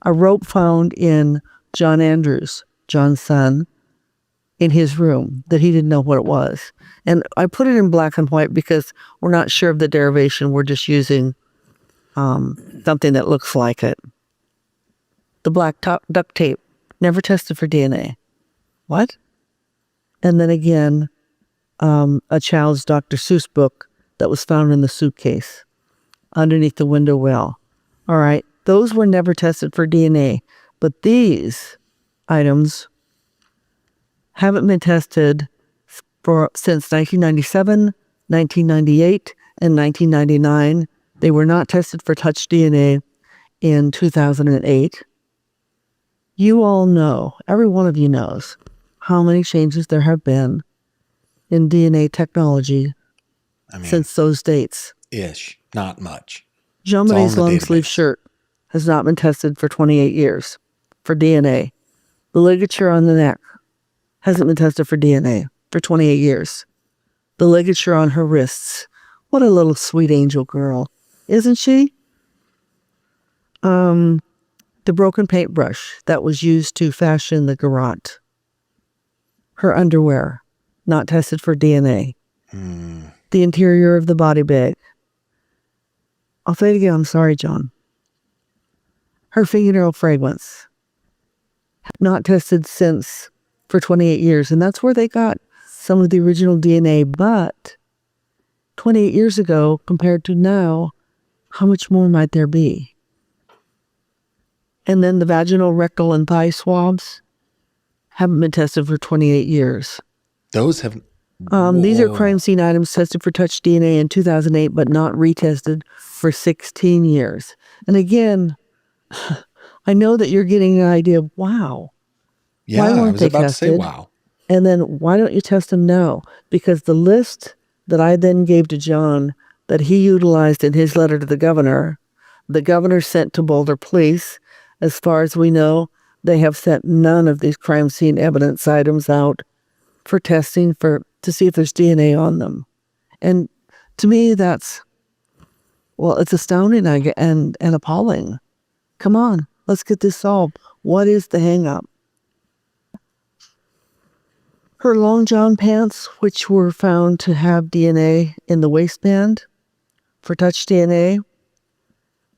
A rope found in John Andrews, John's son, in his room that he didn't know what it was. And I put it in black and white because we're not sure of the derivation. We're just using something that looks like it. The black duct tape, never tested for DNA. What? And then again, a child's Dr. Seuss book that was found in the suitcase underneath the window well. All right, those were never tested for DNA, but these items haven't been tested since 1997, 1998, and 1999. They were not tested for touch DNA in 2008. You all know, every one of you knows, how many changes there have been in DNA technology since those dates. Ish, not much. Jean Monet's long sleeve shirt has not been tested for 28 years for DNA. The ligature on the neck hasn't been tested for DNA for 28 years. The ligature on her wrists. What a little sweet angel girl, isn't she? The broken paintbrush that was used to fashion the garrote. Her underwear, not tested for DNA. The interior of the body bag. I'll say it again, I'm sorry, John. Her fingernail fragrance, not tested for 28 years. And that's where they got some of the original DNA. But 28 years ago compared to now, how much more might there be? And then the vaginal, rectal, and thigh swabs haven't been tested for 28 years. Those have... These are crime scene items tested for touch DNA in 2008, but not retested for 16 years. And again, I know that you're getting an idea of, wow. Yeah, why weren't I was they about tested? to say wow. And then why don't you test him now? Because the list that I then gave to John that he utilized in his letter to the governor sent to Boulder Police. As far as we know, they have sent none of these crime scene evidence items out for testing to see if there's DNA on them. And to me, it's astounding and appalling. Come on, let's get this solved. What is the hang up? Her long john pants, which were found to have DNA in the waistband for touch DNA,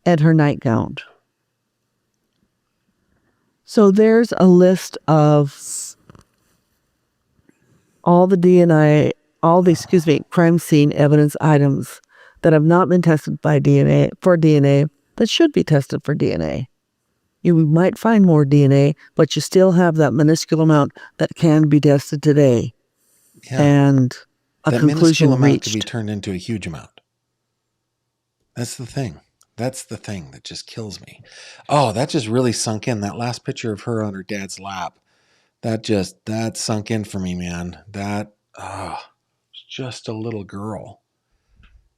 and her nightgown. So there's a list of all the crime scene evidence items that have not been tested for DNA that should be tested for DNA. You might find more DNA, but you still have that minuscule amount that can be tested today. Yeah. And that conclusion minuscule amount reached. could be turned into a huge amount. That's the thing. That's the thing that just kills me. Oh, that just really sunk in. That last picture of her on her dad's lap, that sunk in for me, man. It's just a little girl.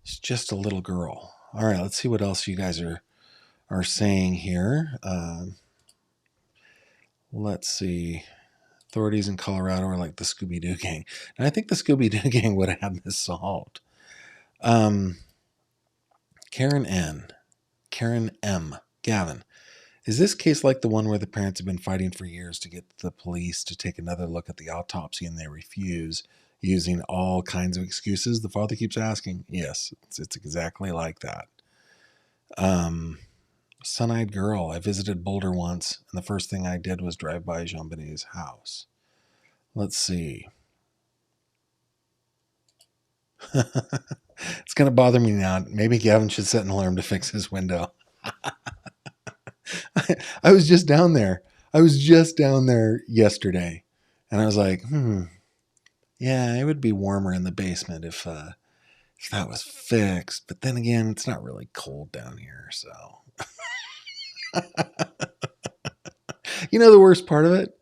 It's just a little girl. All right, let's see what else you guys are saying here. Let's see. Authorities in Colorado are like the Scooby-Doo gang. And I think the Scooby-Doo gang would have had this solved. Karen M. Gavin, is this case like the one where the parents have been fighting for years to get the police to take another look at the autopsy and they refuse, using all kinds of excuses? The father keeps asking. Yes, it's exactly like that. Sun-eyed girl, I visited Boulder once, and the first thing I did was drive by JonBenét's house. Let's see. It's going to bother me now. Maybe Gavin should set an alarm to fix his window. I was just down there. Yesterday, and I was like, yeah, it would be warmer in the basement if that was fixed. But then again, it's not really cold down here, so. You know the worst part of it?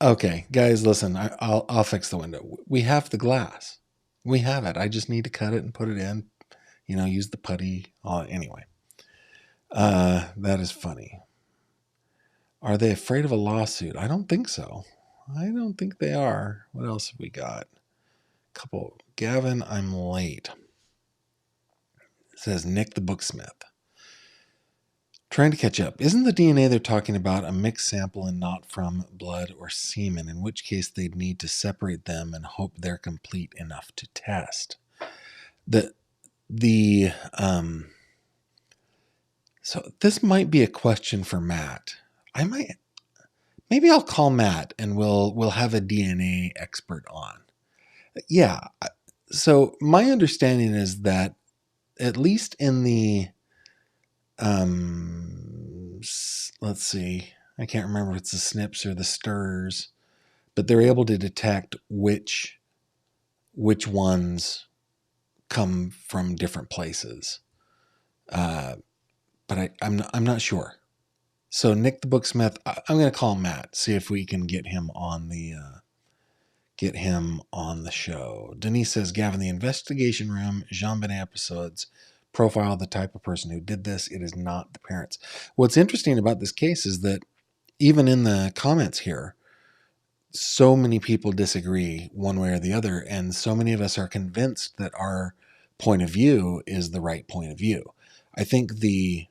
Okay, guys, listen, I'll fix the window. We have the glass. We have it. I just need to cut it and put it in, use the putty. Anyway, that is funny. Are they afraid of a lawsuit? I don't think so. I don't think they are. What else have we got? Couple. Gavin, I'm late. It says Nick the Booksmith. Trying to catch up. Isn't the DNA they're talking about a mixed sample and not from blood or semen, in which case they'd need to separate them and hope they're complete enough to test? So this might be a question for Matt. Maybe I'll call Matt and we'll have a DNA expert on. Yeah. So my understanding is that at least in the let's see, I can't remember if it's the SNPs or the STIRs, but they're able to detect which ones come from different places. But I'm not sure. So Nick the Booksmith, I'm going to call Matt, see if we can get him on the show. Denise says, Gavin, the investigation room, JonBenet episodes profile the type of person who did this. It is not the parents. What's interesting about this case is that even in the comments here, so many people disagree one way or the other, and so many of us are convinced that our point of view is the right point of view. I think the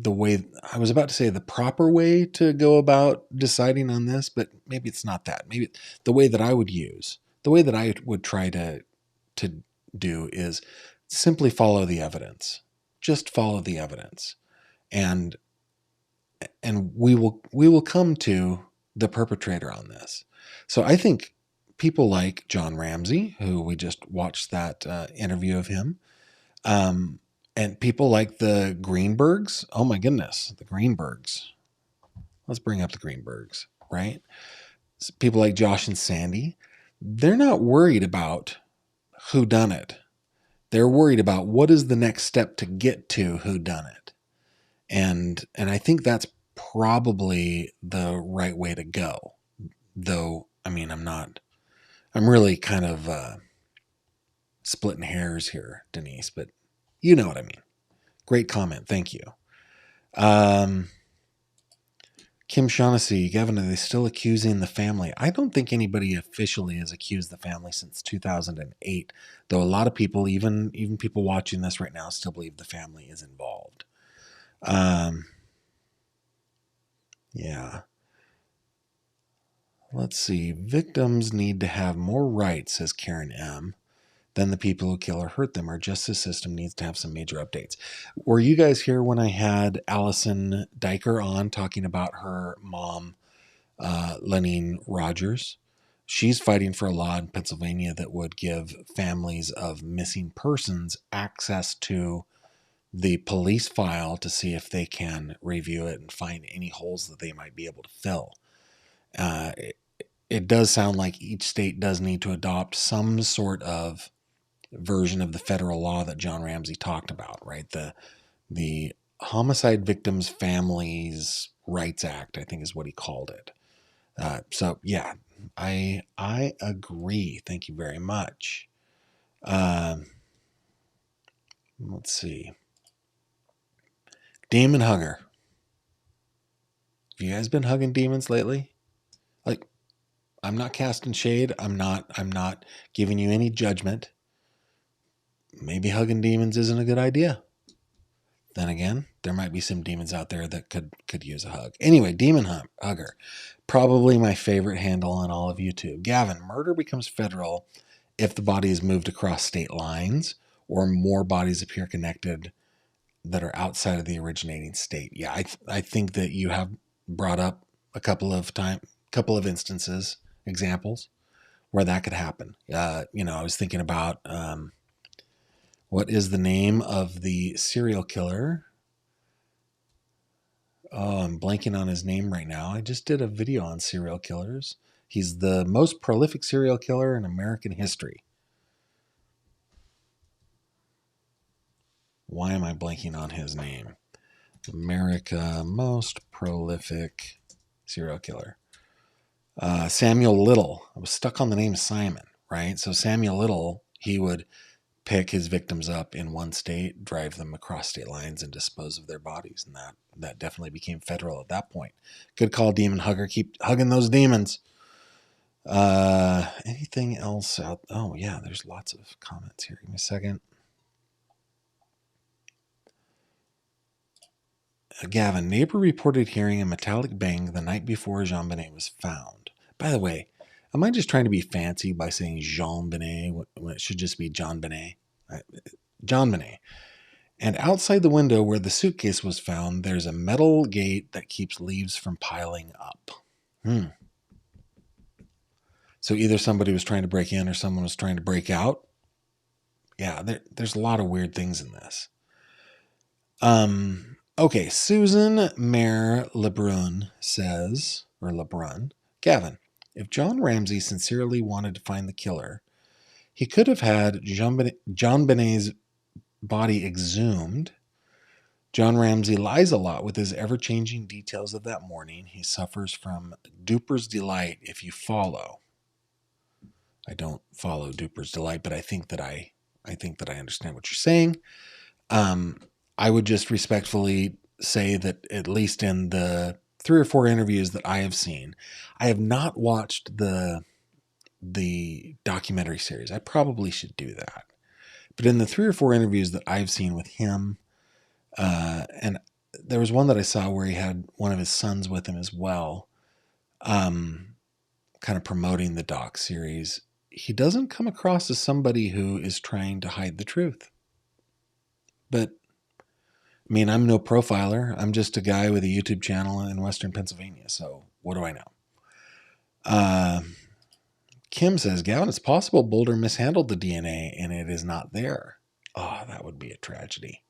way, I was about to say the proper way to go about deciding on this, but maybe it's not that. Maybe the way that I would try to do is simply follow the evidence. Just follow the evidence. And we will come to the perpetrator on this. So I think people like John Ramsey, who we just watched that interview of him, and people like the Greenbergs. Oh my goodness, the Greenbergs. Let's bring up the Greenbergs, right? People like Josh and Sandy, they're not worried about who done it. They're worried about what is the next step to get to who done it. And I think that's probably the right way to go. Though I mean, I'm really kind of splitting hairs here, Denise, but you know what I mean. Great comment. Thank you. Kim Shaughnessy, Gavin, are they still accusing the family? I don't think anybody officially has accused the family since 2008, though a lot of people, even people watching this right now, still believe the family is involved. Yeah. Let's see. Victims need to have more rights, says Karen M., than the people who kill or hurt them. Our justice system needs to have some major updates. Were you guys here when I had Allison Diker on talking about her mom, Lenine Rogers? She's fighting for a law in Pennsylvania that would give families of missing persons access to the police file to see if they can review it and find any holes that they might be able to fill. It does sound like each state does need to adopt some sort of version of the federal law that John Ramsey talked about, right? The Homicide Victims Families Rights Act, I think is what he called it. So yeah, I agree. Thank you very much. Let's see. Demon Hugger. Have you guys been hugging demons lately? Like, I'm not casting shade. I'm not giving you any judgment. Maybe hugging demons isn't a good idea. Then again, there might be some demons out there that could use a hug. Anyway, Demon Hugger. Probably my favorite handle on all of YouTube. Gavin, murder becomes federal if the body is moved across state lines or more bodies appear connected that are outside of the originating state. Yeah, I think that you have brought up a couple of instances, examples where that could happen. I was thinking about what is the name of the serial killer? Oh, I'm blanking on his name right now. I just did a video on serial killers. He's the most prolific serial killer in American history. Why am I blanking on his name? America, most prolific serial killer. Samuel Little. I was stuck on the name Simon, right? So Samuel Little, he would pick his victims up in one state, drive them across state lines, and dispose of their bodies. And that definitely became federal at that point. Good call, Demon Hugger. Keep hugging those demons. Anything else out? Oh, yeah, there's lots of comments here. Give me a second. Gavin, neighbor reported hearing a metallic bang the night before JonBenét was found. By the way, am I just trying to be fancy by saying JonBenét when it should just be JonBenét? JonBenét. And outside the window where the suitcase was found, there's a metal gate that keeps leaves from piling up. So either somebody was trying to break in or someone was trying to break out. Yeah, there's a lot of weird things in this. Okay, Susan Mayer Lebrun says, or Lebrun, Gavin, if John Ramsey sincerely wanted to find the killer, he could have had JonBenét's body exhumed. John Ramsey lies a lot with his ever-changing details of that morning. He suffers from Duper's Delight if you follow. I don't follow Duper's Delight, but I think that I understand what you're saying. I would just respectfully say that at least in the 3 or 4 interviews that I have seen, I have not watched the documentary series. I probably should do that. But in the 3 or 4 interviews that I've seen with him, and there was one that I saw where he had one of his sons with him as well, kind of promoting the doc series, he doesn't come across as somebody who is trying to hide the truth. But I mean, I'm no profiler. I'm just a guy with a YouTube channel in Western Pennsylvania. So what do I know? Kim says, Gavin, it's possible Boulder mishandled the DNA and it is not there. Oh, that would be a tragedy.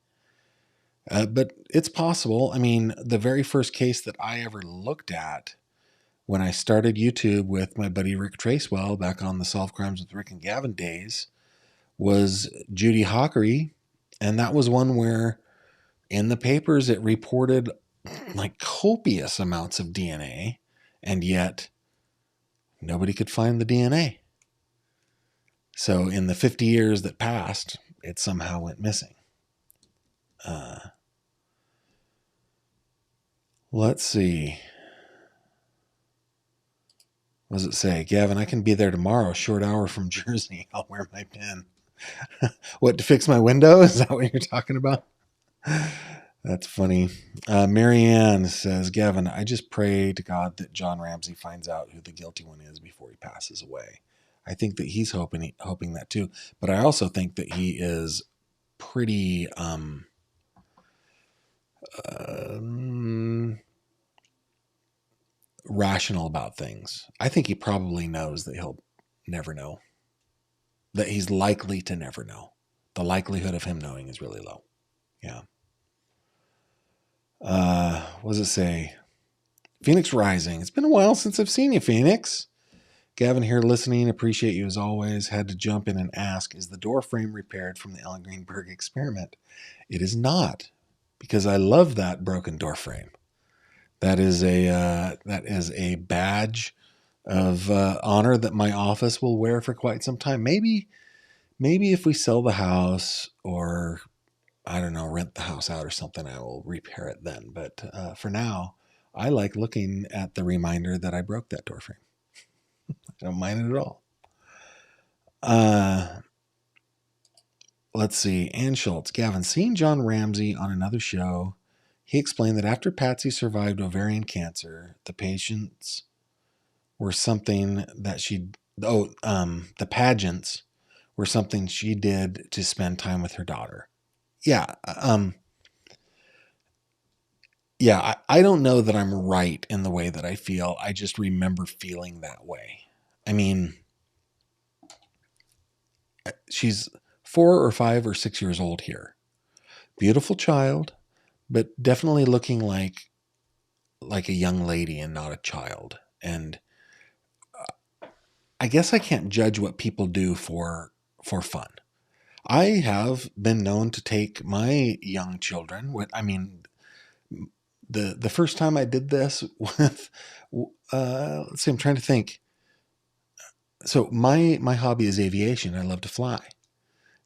But it's possible. I mean, the very first case that I ever looked at when I started YouTube with my buddy Rick Tracewell back on the Solve Crimes with Rick and Gavin days was Judy Hockery. And that was one where in the papers it reported like copious amounts of DNA, and yet nobody could find the DNA. So in the 50 years that passed, it somehow went missing. Let's see. What does it say? Gavin, I can be there tomorrow, short hour from Jersey. I'll wear my pin. What, to fix my window? Is that what you're talking about? That's funny. Marianne says, Gavin, I just pray to God that John Ramsey finds out who the guilty one is before he passes away. I think that he's hoping that too. But I also think that he is pretty rational about things. I think he probably knows that he'll never know. That he's likely to never know. The likelihood of him knowing is really low. Yeah. What does it say? Phoenix Rising. It's been a while since I've seen you, Phoenix. Gavin here listening. Appreciate you as always. Had to jump in and ask, is the door frame repaired from the Ellen Greenberg experiment? It is not, because I love that broken door frame. That is a badge of honor that my office will wear for quite some time. Maybe if we sell the house, or I don't know, rent the house out or something, I will repair it then. But for now, I like looking at the reminder that I broke that door frame. I don't mind it at all. Let's see. Ann Schultz. Gavin, seeing John Ramsey on another show, he explained that after Patsy survived ovarian cancer, the patients were something that the pageants were something she did to spend time with her daughter. Yeah. I don't know that I'm right in the way that I feel. I just remember feeling that way. I mean, she's 4 or 5 or 6 years old here. Beautiful child, but definitely looking like a young lady and not a child. And I guess I can't judge what people do for fun. I have been known to take my young children the first time I did this with, let's see, I'm trying to think. So my hobby is aviation. I love to fly.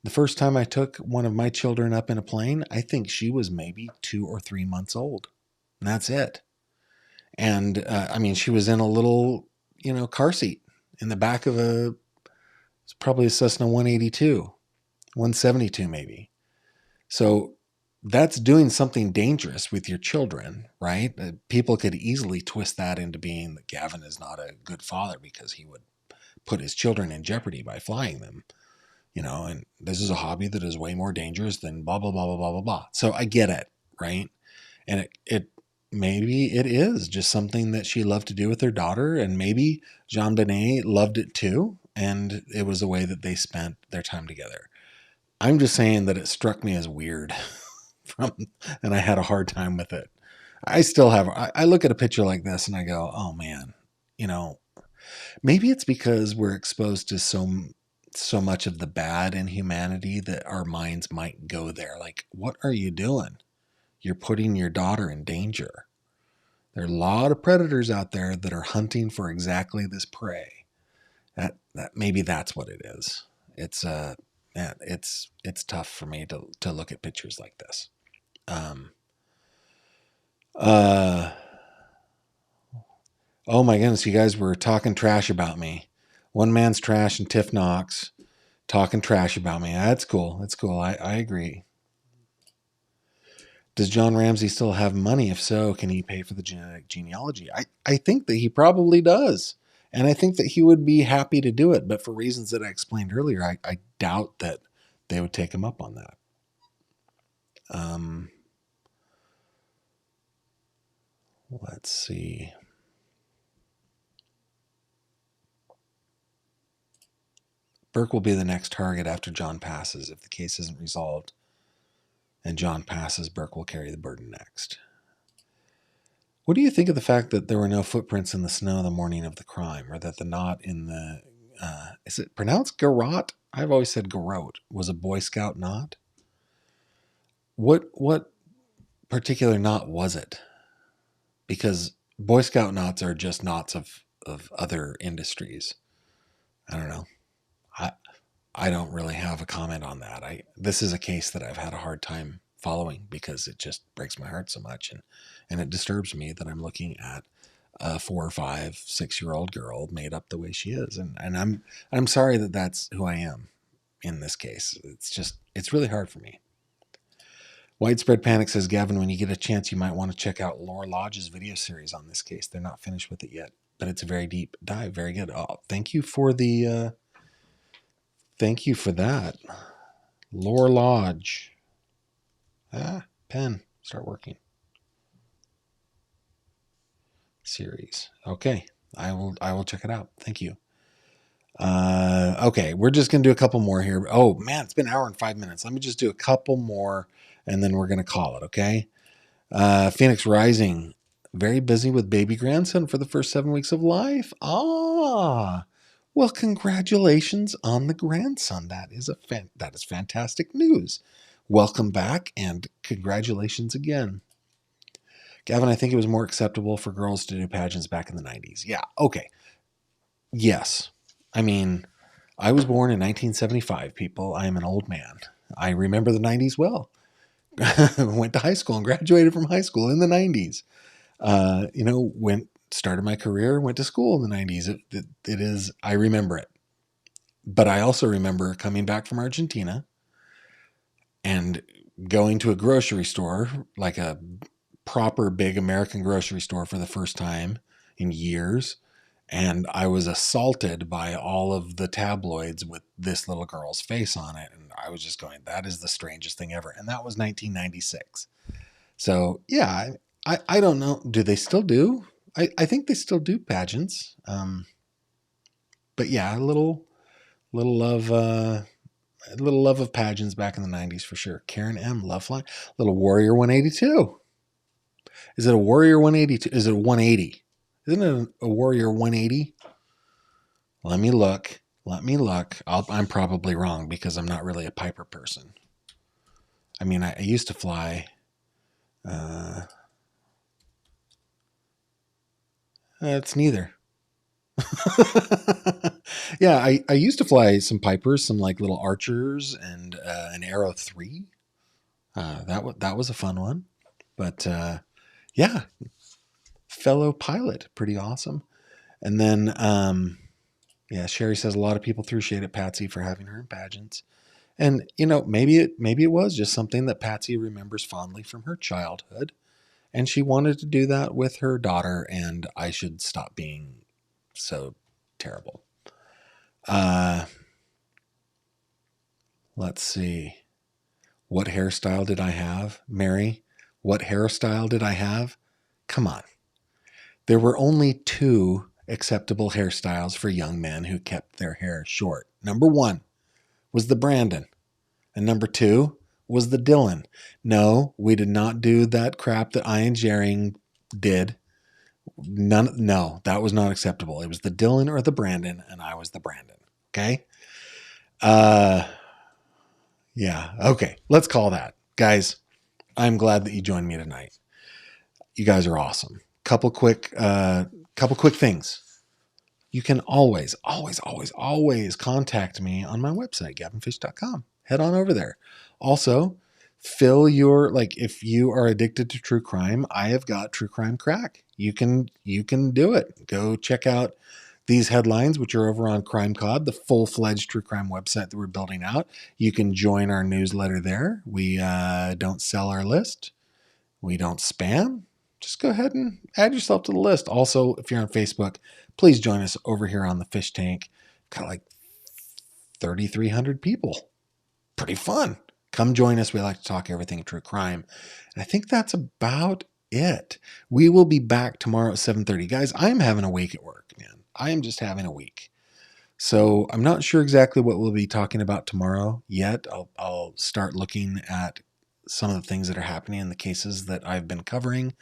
The first time I took one of my children up in a plane, I think she was maybe 2 or 3 months old. And that's it. And she was in a little, car seat in the back of it's probably a Cessna 182, 172 maybe. So that's doing something dangerous with your children, right? People could easily twist that into being that Gavin is not a good father because he would put his children in jeopardy by flying them, and this is a hobby that is way more dangerous than blah, blah, blah, blah, blah, blah, blah. So I get it, right? And it maybe it is just something that she loved to do with her daughter, and maybe JonBenét loved it too, and it was a way that they spent their time together. I'm just saying that it struck me as weird and I had a hard time with it. I still have, I look at a picture like this and I go, oh man, maybe it's because we're exposed to so much of the bad in humanity that our minds might go there. Like, what are you doing? You're putting your daughter in danger. There are a lot of predators out there that are hunting for exactly this prey. That maybe that's what it is. It's tough for me to look at pictures like this. Oh my goodness, you guys were talking trash about me. One man's trash and Tiff Knox talking trash about me. That's cool. That's cool. I agree. Does John Ramsey still have money? If so, can he pay for the genetic genealogy? I think that he probably does. And I think that he would be happy to do it. But for reasons that I explained earlier, I doubt that they would take him up on that. Let's see. Burke will be the next target after John passes. If the case isn't resolved and John passes, Burke will carry the burden next. What do you think of the fact that there were no footprints in the snow the morning of the crime, or that the knot in the, is it pronounced garrote? I've always said garrote, was a Boy Scout knot? What particular knot was it? Because Boy Scout knots are just knots of of other industries. I don't know. I don't really have a comment on that. This is a case that I've had a hard time following because it just breaks my heart so much, and it disturbs me that I'm looking at a 4 or 5, 6-year-old girl made up the way she is, and I'm sorry that that's who I am in this case. It's really hard for me. Widespread Panic says, Gavin, when you get a chance, you might want to check out Laura Lodge's video series on this case. They're not finished with it yet, but it's a very deep dive. Very good. Oh, thank you for that. Laura Lodge. Pen, start working. Series. Okay. I will check it out. Thank you. Okay, we're just gonna do a couple more here. Oh man, it's been an hour and 5 minutes. Let me just do a couple more and then we're gonna call it, okay? Phoenix Rising, very busy with baby grandson for the first 7 weeks of life. Well, congratulations on the grandson. That is fantastic news. Welcome back and congratulations again. Gavin, I think it was more acceptable for girls to do pageants back in the 90s. Yeah, okay. Yes. I mean, I was born in 1975, people. I am an old man. I remember the 90s well. Went to high school and graduated from high school in the 90s. Started my career, went to school in the 90s. I remember it. But I also remember coming back from Argentina and going to a grocery store, like a proper big American grocery store for the first time in years. And I was assaulted by all of the tabloids with this little girl's face on it. And I was just going, that is the strangest thing ever. And that was 1996. So, yeah, I don't know. Do they still do? I think they still do pageants. But yeah, a little love of pageants back in the 90s for sure. Karen M, Love Fly. Little Warrior 182. Is it a Warrior 182? Is it a 180? Isn't it a Warrior 180? Let me look. I'm probably wrong because I'm not really a Piper person. I mean, I used to fly. It's neither. Yeah, I used to fly some Pipers, some like little Archers, and an Arrow 3. That was a fun one. But yeah, fellow pilot, pretty awesome. And then yeah, Sherry says a lot of people threw shade at Patsy for having her in pageants. And maybe it was just something that Patsy remembers fondly from her childhood, and she wanted to do that with her daughter, and I should stop being so terrible. Let's see. What hairstyle did I have? Mary, what hairstyle did I have? Come on. There were only 2 acceptable hairstyles for young men who kept their hair short. Number 1 was the Brandon, and number 2 was the Dylan. No, we did not do that crap that Ian Jering did. No, that was not acceptable. It was the Dylan or the Brandon, and I was the Brandon. Okay? Yeah, okay. Let's call that. Guys, I'm glad that you joined me tonight. You guys are awesome. Couple quick things. You can always contact me on my website, gavinfish.com. Head on over there. Also, if you are addicted to true crime, I have got True Crime Crack. You can do it. Go check out these headlines, which are over on CrimeCod, the full-fledged true crime website that we're building out. You can join our newsletter there. We don't sell our list. We don't spam. Just go ahead and add yourself to the list. Also, if you're on Facebook, please join us over here on the Fish Tank. Got like 3,300 people. Pretty fun. Come join us. We like to talk everything true crime. And I think that's about it. We will be back tomorrow at 7:30. Guys, I'm having a week at work, man. I am just having a week. So I'm not sure exactly what we'll be talking about tomorrow yet. I'll start looking at some of the things that are happening in the cases that I've been covering,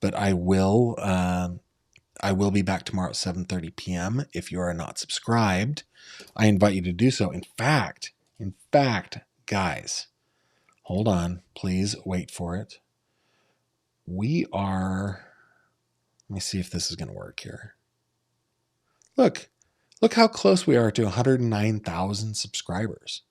but I will be back tomorrow at 7:30 p.m. If you are not subscribed, I invite you to do so. In fact, guys, hold on, please wait for it. Let me see if this is going to work here. Look how close we are to 109,000 subscribers.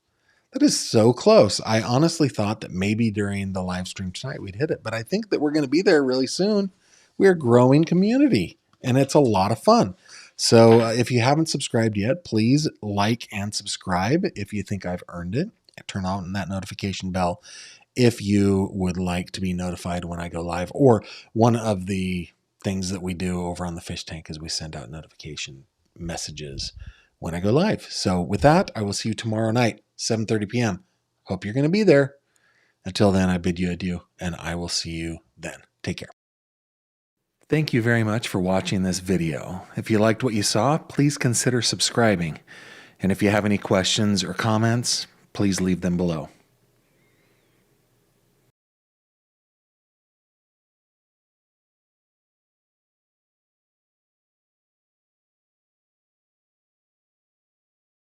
That is so close. I honestly thought that maybe during the live stream tonight we'd hit it, but I think that we're going to be there really soon. We're a growing community, and it's a lot of fun. So if you haven't subscribed yet, please like and subscribe if you think I've earned it. Turn on that notification bell if you would like to be notified when I go live. Or one of the things that we do over on the Fish Tank is we send out notification messages when I go live. So with that, I will see you tomorrow night, 7:30 p.m. Hope you're going to be there. Until then, I bid you adieu, and I will see you then. Take care. Thank you very much for watching this video. If you liked what you saw, please consider subscribing. And if you have any questions or comments, please leave them below.